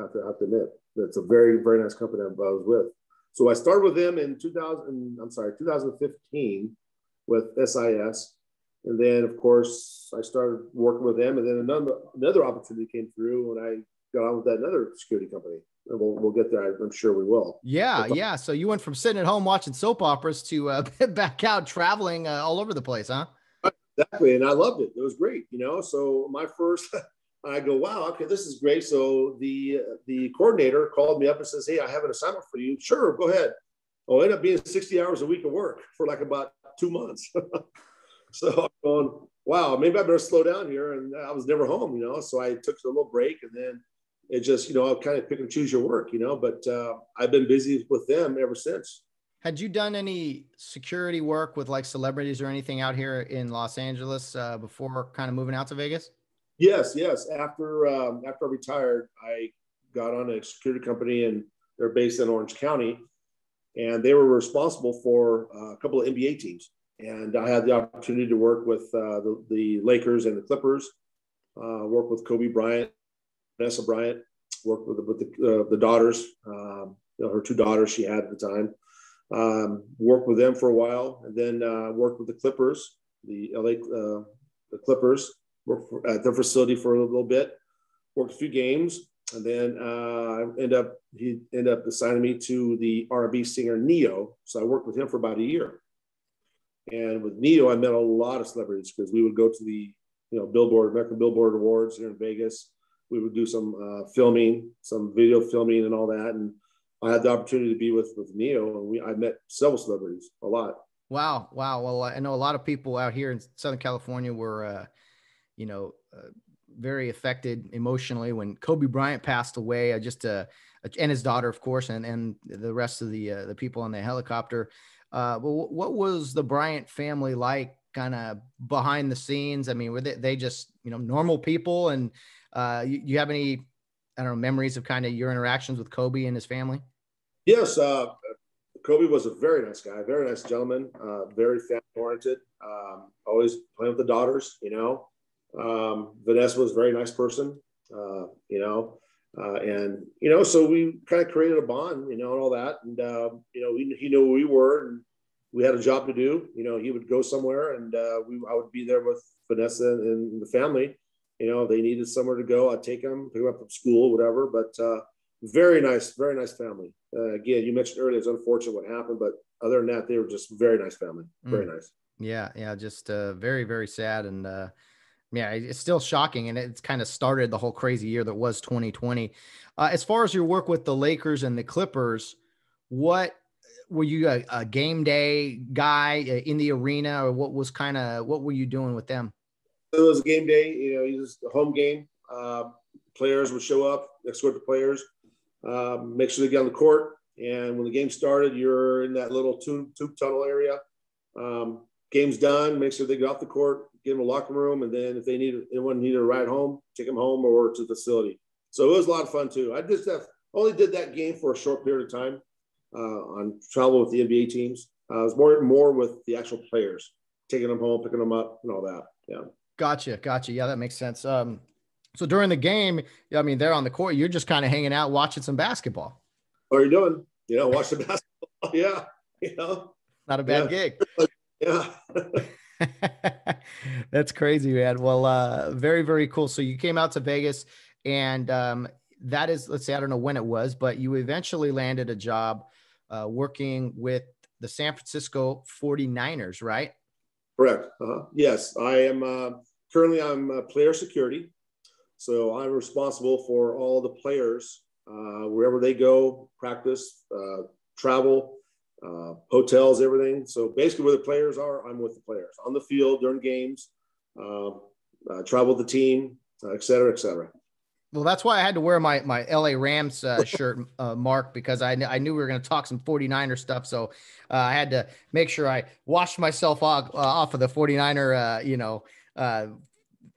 have to admit. It's a very, very nice company I was with. So I started with them in 2015 with SIS. And then, of course, I started working with them. And then another opportunity came through, and I got on with that another security company. And we'll get there. I'm sure we will. Yeah. So you went from sitting at home watching soap operas to back out traveling all over the place, huh? Exactly. And I loved it. It was great, So my first, I go, wow, okay, this is great. So the coordinator called me up and says, hey, I have an assignment for you. Sure, go ahead. Oh, it ended up being 60 hours a week of work for like about 2 months. So I'm going, wow, maybe I better slow down here. And I was never home, So I took a little break, and then it just, I'll kind of pick and choose your work, But I've been busy with them ever since. Had you done any security work with like celebrities or anything out here in Los Angeles before kind of moving out to Vegas? Yes. After I retired, I got on a security company, and they're based in Orange County, and they were responsible for a couple of NBA teams. And I had the opportunity to work with the Lakers and the Clippers, work with Kobe Bryant, Vanessa Bryant, worked with the daughters, her 2 daughters she had at the time. Worked with them for a while, and then worked with the Clippers, the Clippers, worked at their facility for a little bit, worked a few games, and then he ended up assigning me to the R&B singer Neo. So I worked with him for about a year. And with Neo, I met a lot of celebrities, because we would go to the American Billboard Awards here in Vegas. We would do some filming, some video filming and all that. And I had the opportunity to be with Neo, and I met several celebrities, a lot. Wow. Well, I know a lot of people out here in Southern California were, very affected emotionally when Kobe Bryant passed away. And his daughter, of course, and the rest of the people on the helicopter. But what was the Bryant family like, kind of behind the scenes? I mean, were they just normal people? And you have any, I don't know, memories of kind of your interactions with Kobe and his family? Yes, Kobe was a very nice guy, very nice gentleman, very family oriented. Always playing with the daughters, Vanessa was a very nice person, and so we kind of created a bond, and all that. And he knew who we were, and we had a job to do. He would go somewhere, and I would be there with Vanessa and the family. They needed somewhere to go, I'd take them, pick them up from school, whatever. But very nice family. Again, you mentioned earlier, it's unfortunate what happened, but other than that, they were just very nice family. Very nice. Yeah. Just very, very sad. And it's still shocking. And it's kind of started the whole crazy year that was 2020. As far as your work with the Lakers and the Clippers, what were you a game day guy in the arena, or what were you doing with them? It was a game day, just a home game. Players would show up, escort the players, make sure they get on the court. And when the game started, you're in that little tube tunnel area. Game's done, make sure they get off the court, get them a locker room. And then if anyone needed a ride home, take them home or to the facility. So it was a lot of fun too. I just only did that game for a short period of time on travel with the NBA teams. I was more with the actual players, taking them home, picking them up and all that. Yeah. Gotcha. Yeah, that makes sense. So during the game, I mean, they're on the court, you're just kind of hanging out, watching some basketball. What are you doing? Watch the basketball. Yeah. Not a bad gig. Yeah. That's crazy, man. Well, very, very cool. So you came out to Vegas, and that is, let's say, I don't know when it was, but you eventually landed a job working with the San Francisco 49ers, right? Correct. Yes, I am currently I'm player security. So I'm responsible for all the players, wherever they go, practice, travel, hotels, everything. So basically where the players are, I'm with the players on the field during games, travel with the team, et cetera, et cetera. Well, that's why I had to wear my LA Rams shirt, Mark, because I knew we were going to talk some 49er stuff. So I had to make sure I washed myself off of the 49er,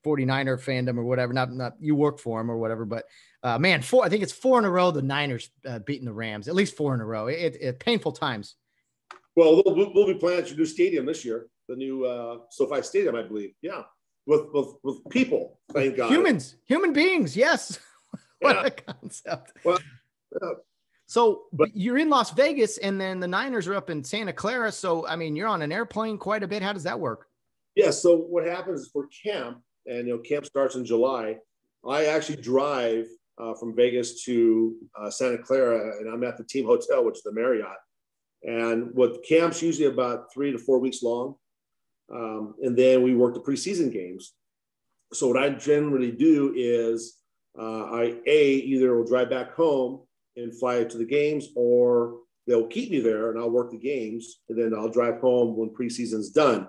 49er fandom or whatever. Not you work for them or whatever, but man, I think it's 4 in a row. The Niners beating the Rams, at least 4 in a row. It painful times. Well, we'll be playing at your new stadium this year, the new SoFi Stadium, I believe. Yeah. With people, thank God. Human beings, yes. What a concept. Well, so you're in Las Vegas, and then the Niners are up in Santa Clara. So, I mean, you're on an airplane quite a bit. How does that work? yeah. So what happens is for camp, and camp starts in July. I actually drive from Vegas to Santa Clara, and I'm at the team hotel, which is the Marriott. And what camp's usually about 3 to 4 weeks long, and then we work the preseason games. So what I generally do is I either will drive back home and fly to the games, or they'll keep me there and I'll work the games, and then I'll drive home when preseason's done.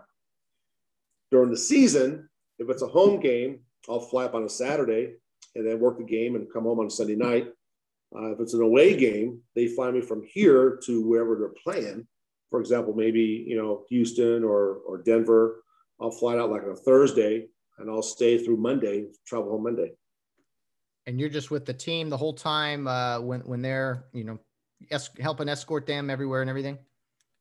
During the season, if it's a home game, I'll fly up on a Saturday and then work the game and come home on a Sunday night. If it's an away game, they fly me from here to wherever they're playing. For example, maybe, Houston or Denver. I'll fly out like on a Thursday, and I'll stay through Monday, travel home Monday. And you're just with the team the whole time when they're, helping escort them everywhere and everything?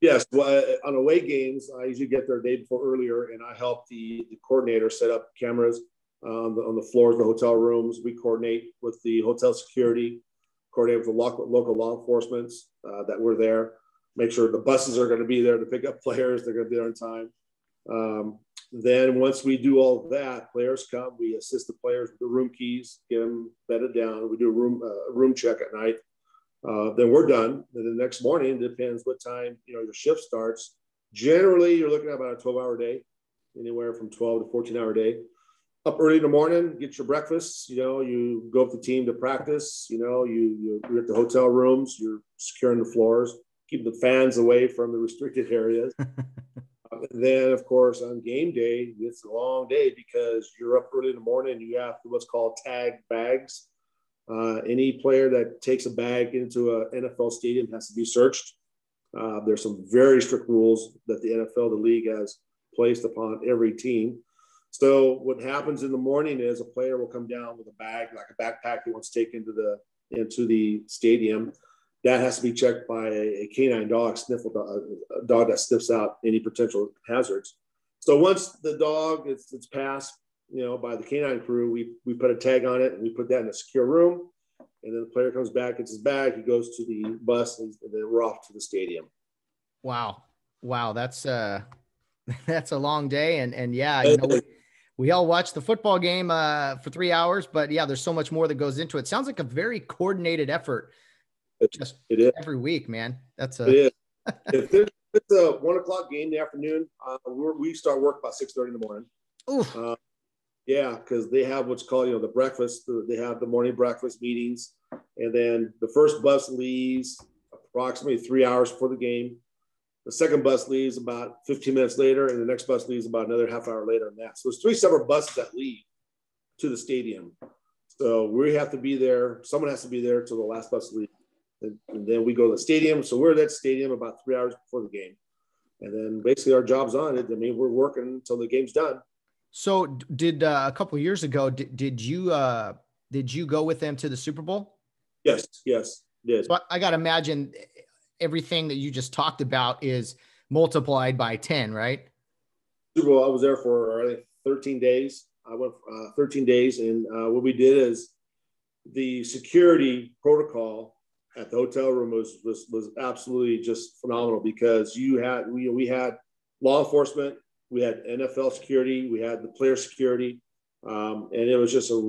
Yes. Well, on away games, I usually get there a day before earlier, and I help the coordinator set up cameras on the floors of the hotel rooms. We coordinate with the hotel security, coordinate with the local law enforcement that were there, make sure the buses are going to be there to pick up players. They're going to be there on time. Then once we do all of that, players come, we assist the players with the room keys, get them bedded down. We do a room check at night. Then we're done. Then the next morning, depends what time, your shift starts. Generally, you're looking at about a 12-hour day, anywhere from 12 to 14-hour day. Up early in the morning, get your breakfast. You go up the team to practice. You're at the hotel rooms. You're securing the floors, keeping the fans away from the restricted areas. Then, of course, on game day, it's a long day because you're up early in the morning. You have what's called tag bags. Any player that takes a bag into an NFL stadium has to be searched. There's some very strict rules that the NFL, the league, has placed upon every team. So what happens in the morning is a player will come down with a bag, like a backpack he wants to take into the stadium. That has to be checked by a canine dog, a dog that sniffs out any potential hazards. So once the dog it's passed, by the canine crew, we put a tag on it and we put that in a secure room. And then the player comes back, gets his bag, he goes to the bus, and then we're off to the stadium. Wow. That's a long day. And yeah, we all watch the football game for 3 hours, but yeah, there's so much more that goes into it. Sounds like a very coordinated effort. Just it is every week, man. It is. If it's a 1 o'clock game in the afternoon, we start work about 6:30 in the morning. Oof. Yeah, because they have what's called, the breakfast. They have the morning breakfast meetings, and then the first bus leaves approximately 3 hours before the game. The second bus leaves about 15 minutes later, and the next bus leaves about another half hour later than that. So there's 3 separate buses that leave to the stadium. So we have to be there. Someone has to be there till the last bus leaves. And then we go to the stadium. So we're at that stadium about 3 hours before the game. And then basically our job's on it. I mean, we're working until the game's done. So did a couple of years ago, did you go with them to the Super Bowl? Yes, did. So I got to imagine everything that you just talked about is multiplied by 10, right? Super Bowl, I was there for, I think, 13 days. I went 13 days. And what we did is the security protocol at the hotel room was absolutely just phenomenal, because we had law enforcement, we had NFL security, we had the player security, and it was just to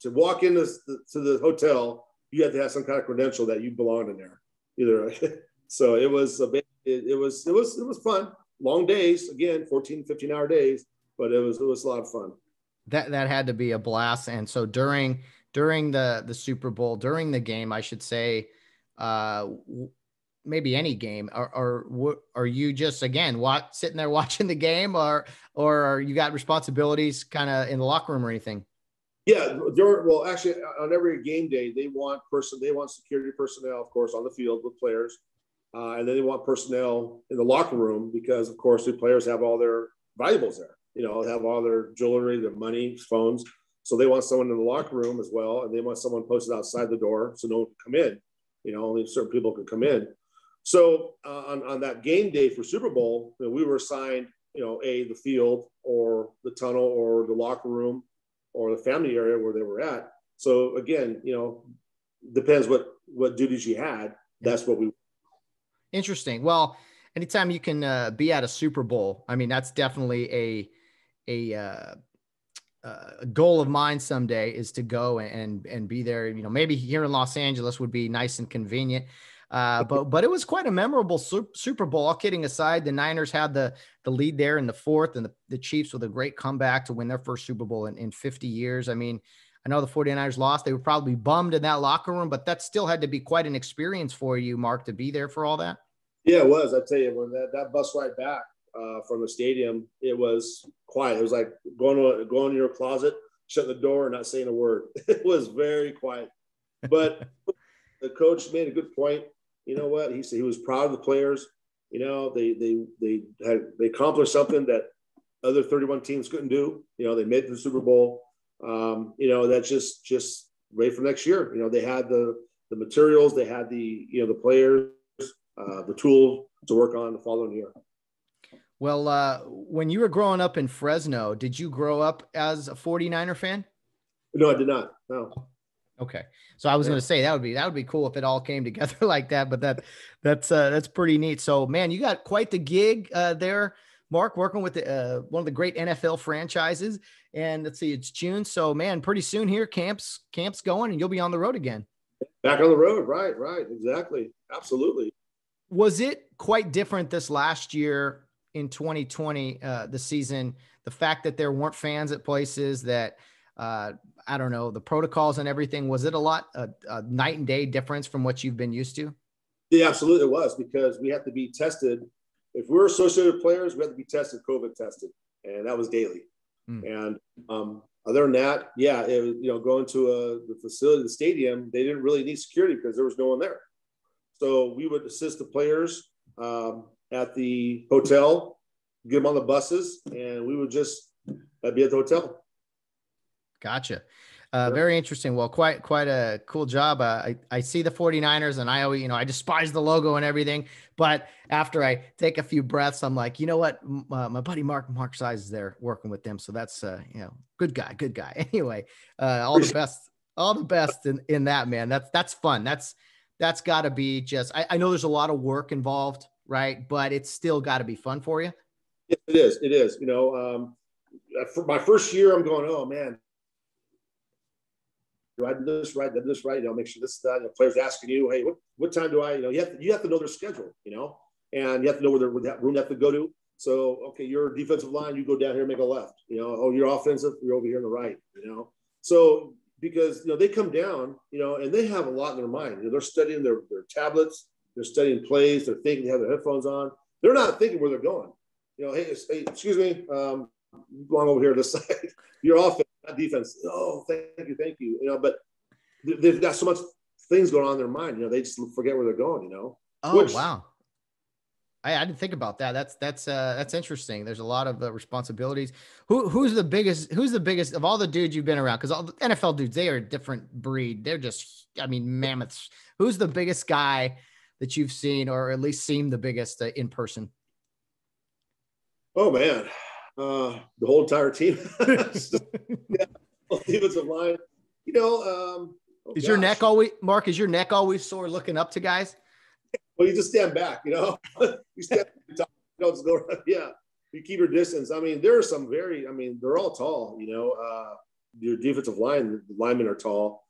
walk into the hotel, you had to have some kind of credential that you belonged in there. So it was fun. Long days, again, 14, 15-hour days, but it was a lot of fun. That had to be a blast. And so during the Super Bowl, during the game, I should say, maybe any game, are you just, again, sitting there watching the game, or are you got responsibilities kind of in the locker room or anything? Yeah, actually, on every game day, they want security personnel, of course, on the field with players, and then they want personnel in the locker room, because, of course, the players have all their valuables there. Have all their jewelry, their money, phones. So they want someone in the locker room as well, and they want someone posted outside the door so no one can come in. Only certain people can come in. So on that game day for Super Bowl, we were assigned, the field or the tunnel or the locker room or the family area where they were at. So again, depends what duties you had. That's what we. Interesting. Well, anytime you can be at a Super Bowl, I mean, that's definitely a goal of mine someday, is to go and be there. Maybe here in Los Angeles would be nice and convenient. But it was quite a memorable Super Bowl. All kidding aside, the Niners had the lead there in the fourth, and the Chiefs with a great comeback to win their first Super Bowl in 50 years. I mean, I know the 49ers lost. They were probably bummed in that locker room, but that still had to be quite an experience for you, Mark, to be there for all that. Yeah, it was. I tell you, when that bus ride back from the stadium, it was quiet. It was like going to your closet, shutting the door, and not saying a word. It was very quiet. But the coach made a good point. You know what? He said he was proud of the players. They accomplished something that other 31 teams couldn't do. They made the Super Bowl. That's just ready for next year. They had the materials, they had the players, the tool to work on the following year. Well, when you were growing up in Fresno, did you grow up as a 49er fan? No, I did not. No. Okay. So I was going to say that would be cool if it all came together like that, but that's pretty neat. So man, you got quite the gig there, Mark, working with one of the great NFL franchises. And let's see, it's June. So man, pretty soon here, camp's going and you'll be on the road again. Back on the road. Right. Exactly. Absolutely. Was it quite different this last year in 2020, the season, the fact that there weren't fans at places, that I don't know, the protocols and everything, was it a night and day difference from what you've been used to? Yeah, absolutely. It was, because we have to be tested. If we're associated players, we have to be tested, COVID tested, and that was daily. And other than that, yeah, going to the facility, the stadium, they didn't really need security because there was no one there. So we would assist the players at the hotel, get them on the buses, and we would just be at the hotel. Gotcha. Very interesting. Well, quite a cool job. I see the 49ers and I always, I despise the logo and everything, but after I take a few breaths, I'm like, you know what? My buddy Mark Saiz is there working with them. So that's, good guy. Anyway, all the best in that, man. That's fun. That's gotta be just, I know there's a lot of work involved, right? But it's still gotta be fun for you. It is. For my first year, I'm going, oh man, do I do this right? Make sure this is done. The players asking you, hey, what time do I? You have to know their schedule, and you have to know where that room they have to go to. So, okay, your defensive line, you go down here and make a left. Your offensive, you're over here on the right. So because they come down, and they have a lot in their mind. They're studying their tablets, they're studying plays, they're thinking, they have their headphones on. They're not thinking where they're going. Hey, excuse me, belong over here this side. Your offense, not defense. Oh, thank you. But they've got so much things going on in their mind. They just forget where they're going. Oh, wow. I didn't think about that. That's interesting. There's a lot of responsibilities. Who's the biggest of all the dudes you've been around? Because all the NFL dudes, they are a different breed. They're just, mammoths. Who's the biggest guy that you've seen, or at least seemed the biggest in person? Oh man. The whole entire team. Yeah, defensive line. Is your neck always, Mark? Is your neck always sore looking up to guys? Well, you just stand back. You stand top. Just go. Yeah, you keep your distance. There are some they're all tall. Your defensive linemen are tall.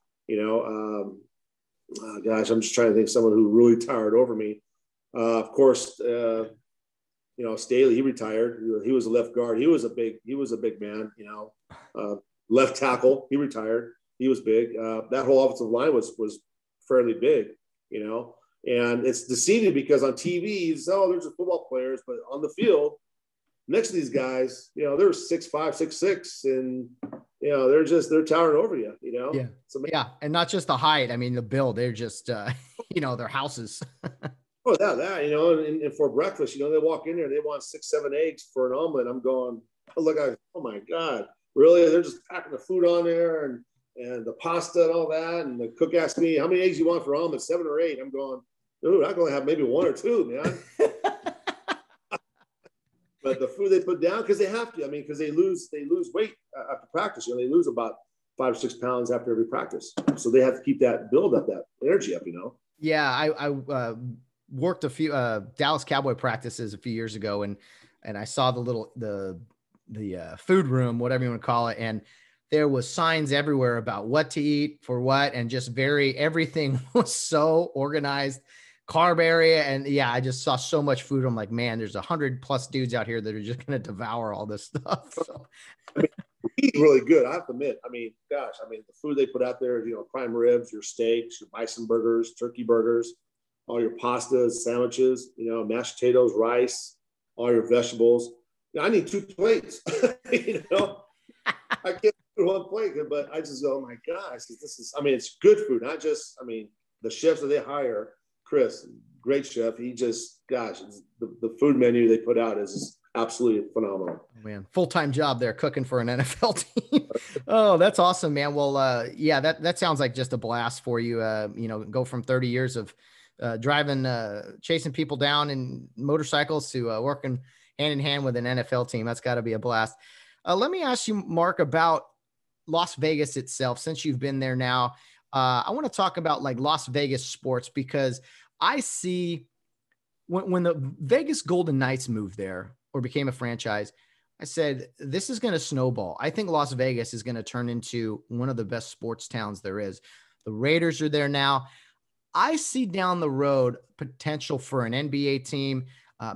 Gosh, I'm just trying to think of someone who really towered over me. Of course. Staley, he retired. He was a left guard. He was a big man, left tackle. He retired. He was big. That whole offensive line was fairly big, and it's deceiving because on TV, there's the football players, but on the field, next to these guys, they're 6'5", 6'6", and they're towering over you, Yeah. Yeah. And not just the height. The build, they're just, their houses. Oh, that, and for breakfast, they walk in there, they want 6-7 eggs for an omelet. I'm going, oh my God, really? They're just packing the food on there and the pasta and all that. And the cook asked me, how many eggs you want for omelet? 7 or 8. I'm going, dude, I'm going to have maybe 1 or 2, man. But the food they put down, because they have to, because they lose weight after practice. They lose about 5 or 6 pounds after every practice. So they have to keep that build up, that energy up, Yeah. I worked a few Dallas Cowboy practices a few years ago, and I saw the food room, whatever you want to call it. And there was signs everywhere about what to eat for what, and just everything was so organized, carb area. And yeah, I just saw so much food. I'm like, man, there's 100+ dudes out here that are just going to devour all this stuff. So. I mean, he's really good. I have to admit. I mean, gosh, the food they put out there, prime ribs, your steaks, your bison burgers, turkey burgers, all your pastas, sandwiches, mashed potatoes, rice, all your vegetables. I need 2 plates. I can't do 1 plate, but I just go, oh my gosh, it's good food, not just, the chefs that they hire, Chris, great chef. He just, gosh, the food menu they put out is just absolutely phenomenal. Man, full-time job there cooking for an NFL team. Oh, that's awesome, man. Well, yeah, that sounds like just a blast for you. Go from 30 years of driving, chasing people down in motorcycles to working hand in hand with an NFL team. That's got to be a blast. Let me ask you, Mark, about Las Vegas itself. Since you've been there now, I want to talk about like Las Vegas sports, because I see when the Vegas Golden Knights moved there or became a franchise, I said, this is going to snowball. I think Las Vegas is going to turn into one of the best sports towns there is. The Raiders are there now. I see down the road potential for an NBA team,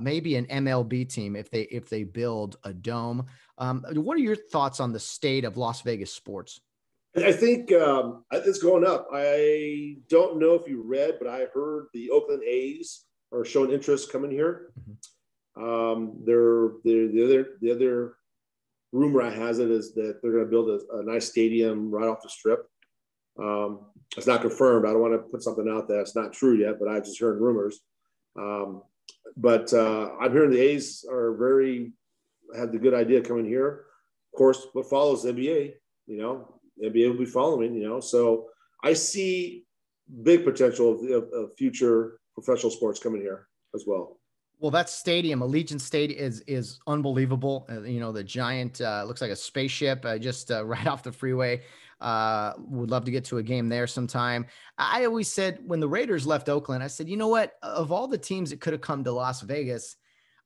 maybe an MLB team if they build a dome. What are your thoughts on the state of Las Vegas sports? I think it's going up. I don't know if you read, but I heard the Oakland A's are showing interest coming here. Mm-hmm. The other rumor I has it is that they're going to build a nice stadium right off the strip. It's not confirmed. I don't want to put something out there that's not true yet, but I've just heard rumors. But I'm hearing the A's have the good idea coming here. Of course, what follows the NBA, NBA will be following, so I see big potential of future professional sports coming here as well. Well, that stadium, Allegiant Stadium, is unbelievable. The giant looks like a spaceship just right off the freeway. Would love to get to a game there sometime. I always said when the Raiders left Oakland, I said, you know what? Of all the teams that could have come to Las Vegas,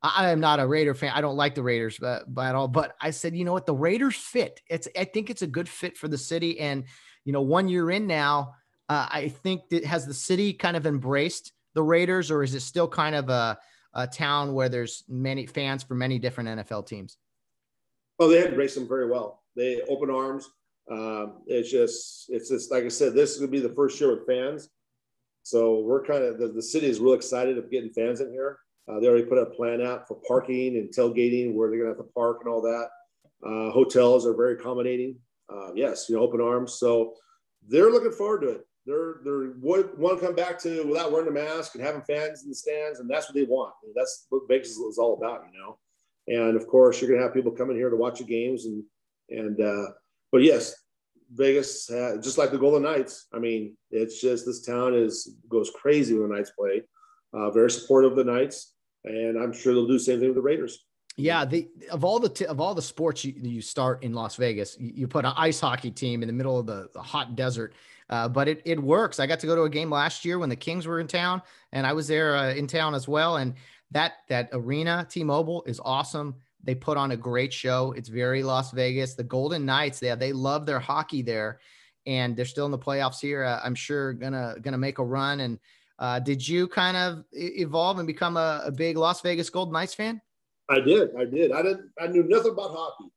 I am not a Raider fan. I don't like the Raiders at all. But I said, you know what? The Raiders fit. I think it's a good fit for the city. And 1 year in now, I think has the city kind of embraced the Raiders, or is it still kind of a town where there's many fans for many different NFL teams? Oh, they embraced them very well. They open arms. It's just like I said, this is going to be the first year with fans. So we're kind of, the city is real excited of getting fans in here. They already put a plan out for parking and tailgating where they're going to have to park and all that. Hotels are very accommodating. Yes, open arms. So they're looking forward to it. They're want to come back to without wearing a mask and having fans in the stands, and that's what they want. That's what Vegas is all about, And of course, you're going to have people coming here to watch the games, but yes, Vegas, just like the Golden Knights. It's just this town goes crazy when the Knights play. Very supportive of the Knights, and I'm sure they'll do the same thing with the Raiders. Yeah, of all the sports you start in Las Vegas, you put an ice hockey team in the middle of the hot desert, but it works. I got to go to a game last year when the Kings were in town, and I was there in town as well. And that arena, T-Mobile, is awesome. They put on a great show. It's very Las Vegas. The Golden Knights, they love their hockey there, and they're still in the playoffs here. I'm sure gonna make a run. And did you kind of evolve and become a big Las Vegas Golden Knights fan? I did. I knew nothing about hockey.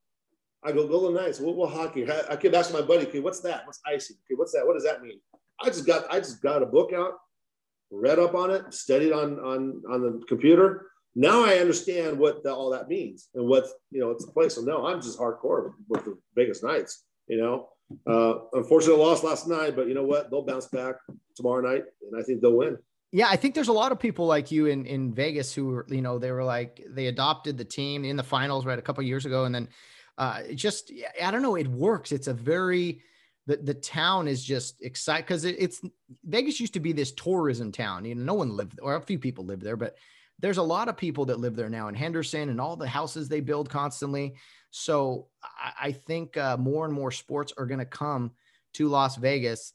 I go, Golden Knights, what hockey? I kept asking my buddy, okay, what's that? What's icing? Okay, what's that? What does that mean? I just got a book out, read up on it, studied on the computer. Now I understand what all that means and what, it's a place. So no, I'm just hardcore with the Vegas Knights, Unfortunately, lost last night, but you know what? They'll bounce back tomorrow night, and I think they'll win. Yeah, I think there's a lot of people like you in Vegas who were, they were like, they adopted the team in the finals, right, a couple of years ago. And then I don't know, it works. It's a very, the town is just excited because it's Vegas used to be this tourism town. No one lived, or a few people lived there, but there's a lot of people that live there now in Henderson and all the houses they build constantly. So I think more and more sports are going to come to Las Vegas.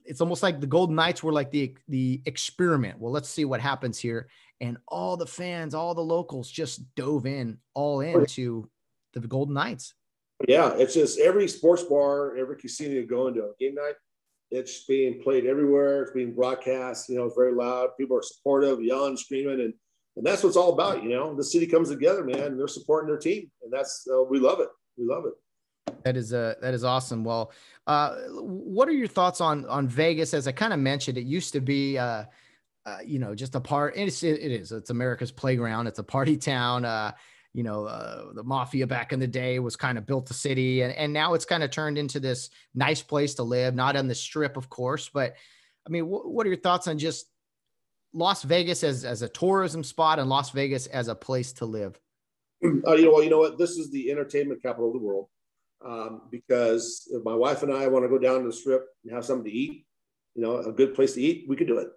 It's almost like the Golden Knights were like the experiment. Well, let's see what happens here. And all the fans, all the locals just dove in all into the Golden Knights. Yeah, it's just every sports bar, every casino you go into on game night, it's being played everywhere. It's being broadcast. It's very loud. People are supportive, yelling, screaming, and that's what it's all about. The city comes together, man, and they're supporting their team, and that's we love it. We love it. That is awesome. Well, what are your thoughts on Vegas? As I kind of mentioned, it used to be, just a part. It's America's playground. It's a party town. The mafia back in the day was kind of built the city, and now it's kind of turned into this nice place to live, not on the Strip, of course. But I mean, what are your thoughts on just Las Vegas as a tourism spot and Las Vegas as a place to live? You know what? This is the entertainment capital of the world. Because if my wife and I want to go down to the Strip and have something to eat, a good place to eat, we could do it.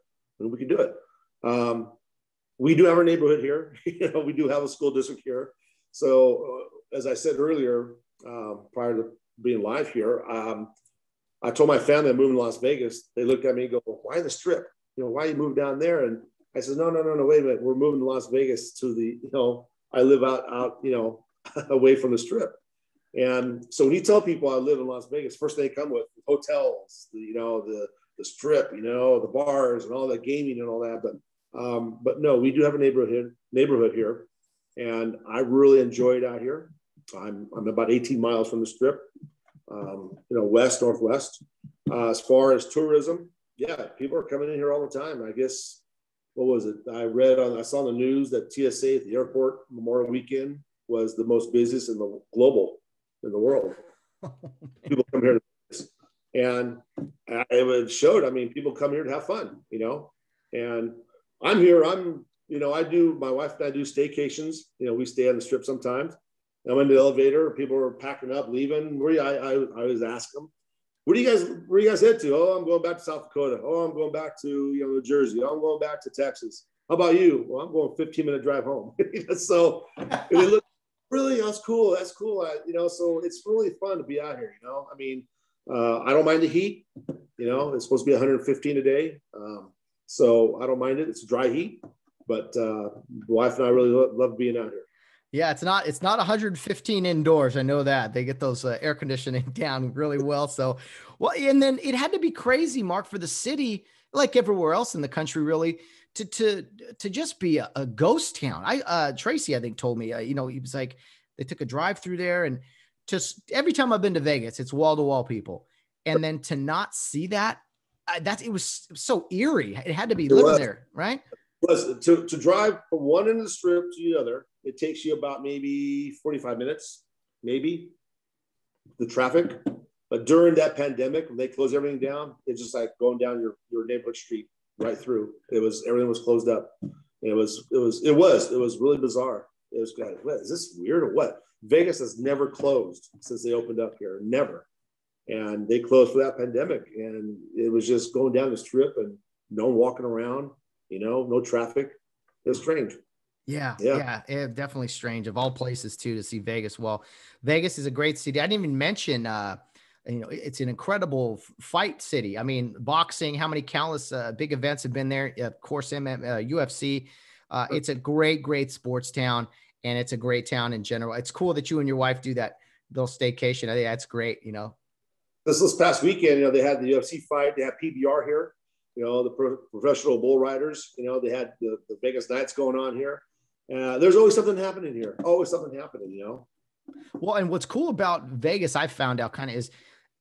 We do have our neighborhood here. We do have a school district here. So as I said earlier, prior to being live here, I told my family I'm moving to Las Vegas. They looked at me and go, well, why the Strip? Why you move down there? And I said, no, wait a minute. We're moving to Las Vegas to the, I live out, away from the Strip. And so when you tell people I live in Las Vegas, first they come with hotels, the Strip, the bars and all that gaming and all that. But no, we do have a neighborhood here, and I really enjoy it out here. I'm about 18 miles from the Strip, northwest. As far as tourism, yeah, people are coming in here all the time. I guess, what was it? I saw on the news that TSA at the airport Memorial Weekend was the most busiest in the world. People come here to this. And it showed, people come here to have fun, and I'm here. My wife and I do staycations. We stay on the Strip sometimes. I'm in the elevator. People are packing up, leaving. I always ask them, where you guys head to? Oh, I'm going back to South Dakota. Oh, I'm going back to, New Jersey. Oh, I'm going back to Texas. How about you? Well, I'm going 15-minute drive home. So they look, really, that's cool. So it's really fun to be out here. I don't mind the heat. It's supposed to be 115 a day. So I don't mind it. It's dry heat, but the wife and I really love being out here. Yeah, it's not 115 indoors. I know that they get those air conditioning down really well. So, and then it had to be crazy, Mark, for the city, like everywhere else in the country, really, to just be a ghost town. Tracy, I think, told me, he was like, they took a drive through there, and just every time I've been to Vegas, it's wall to wall people. And then to not see that, it was so eerie. It had to be living there, right? To drive from one end of the Strip to the other, it takes you about maybe 45 minutes, maybe, the traffic. But during that pandemic, when they closed everything down, it's just like going down your neighborhood street right through. Everything was closed up. It was really bizarre. It was like, what, is this weird or what? Vegas has never closed since they opened up here, never. And they closed for that pandemic, and it was just going down the Strip and no one walking around, no traffic. It was strange. Yeah, definitely strange, of all places too, to see Vegas. Well, Vegas is a great city. I didn't even mention, it's an incredible fight city. Boxing, how many countless big events have been there? Of course, UFC. It's a great sports town, and it's a great town in general. It's cool that you and your wife do that little staycation. I think that's great. This past weekend, they had the UFC fight. They had PBR here. The professional bull riders. They had the Vegas Knights going on here. There's always something happening here. Always something happening. Well, and what's cool about Vegas, I found out kind of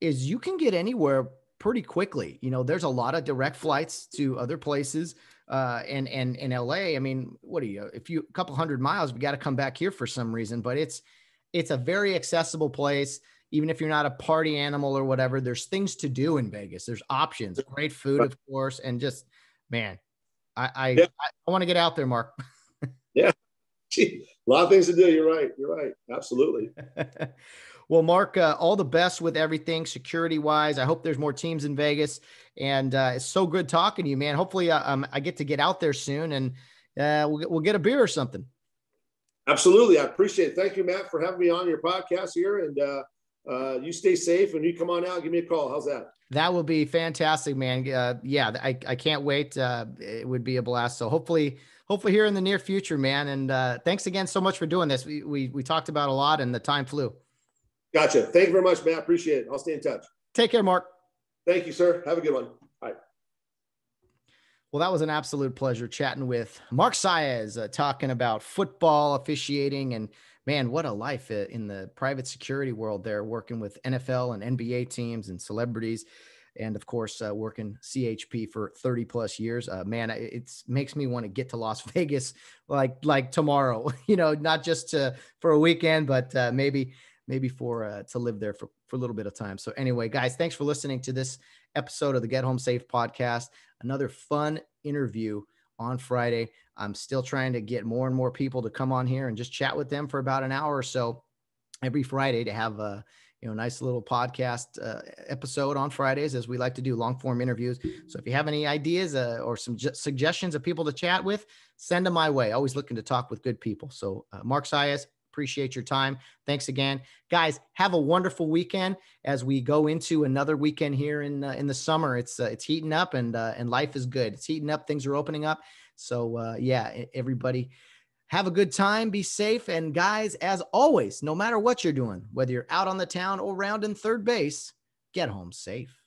is you can get anywhere pretty quickly. There's a lot of direct flights to other places. And in LA, what are you, a couple 100 miles, we got to come back here for some reason, but it's a very accessible place. Even if you're not a party animal or whatever, there's things to do in Vegas. There's options, great food, of course. And just, man, I want to get out there, Mark. Yeah. A lot of things to do. You're right. Absolutely. Well, Mark, all the best with everything security wise. I hope there's more teams in Vegas, and it's so good talking to you, man. Hopefully I get to get out there soon and we'll get a beer or something. Absolutely. I appreciate it. Thank you, Matt, for having me on your podcast here. And you stay safe. When you come on out, give me a call. How's that? That would be fantastic, man. Yeah, I can't wait. It would be a blast. So hopefully here in the near future, man. And thanks again so much for doing this. We talked about a lot and the time flew. Gotcha. Thank you very much, Matt. Appreciate it. I'll stay in touch. Take care, Mark. Thank you, sir. Have a good one. Bye. Well, that was an absolute pleasure chatting with Mark Saiz, talking about football, officiating, and man, what a life in the private security world there, working with NFL and NBA teams and celebrities. And of course, working CHP for 30 plus years, man, it makes me want to get to Las Vegas like tomorrow, not just for a weekend, but maybe for to live there for a little bit of time. So anyway, guys, thanks for listening to this episode of the Get Home Safe podcast. Another fun interview on Friday. I'm still trying to get more and more people to come on here and just chat with them for about an hour or so every Friday to have a nice little podcast episode on Fridays, as we like to do long form interviews. So if you have any ideas or some suggestions of people to chat with, send them my way. Always looking to talk with good people. So Mark Saiz, appreciate your time. Thanks again, guys. Have a wonderful weekend as we go into another weekend here in the summer. It's heating up and life is good. It's heating up. Things are opening up. So everybody have a good time. Be safe. And guys, as always, no matter what you're doing, whether you're out on the town or round in third base, get home safe.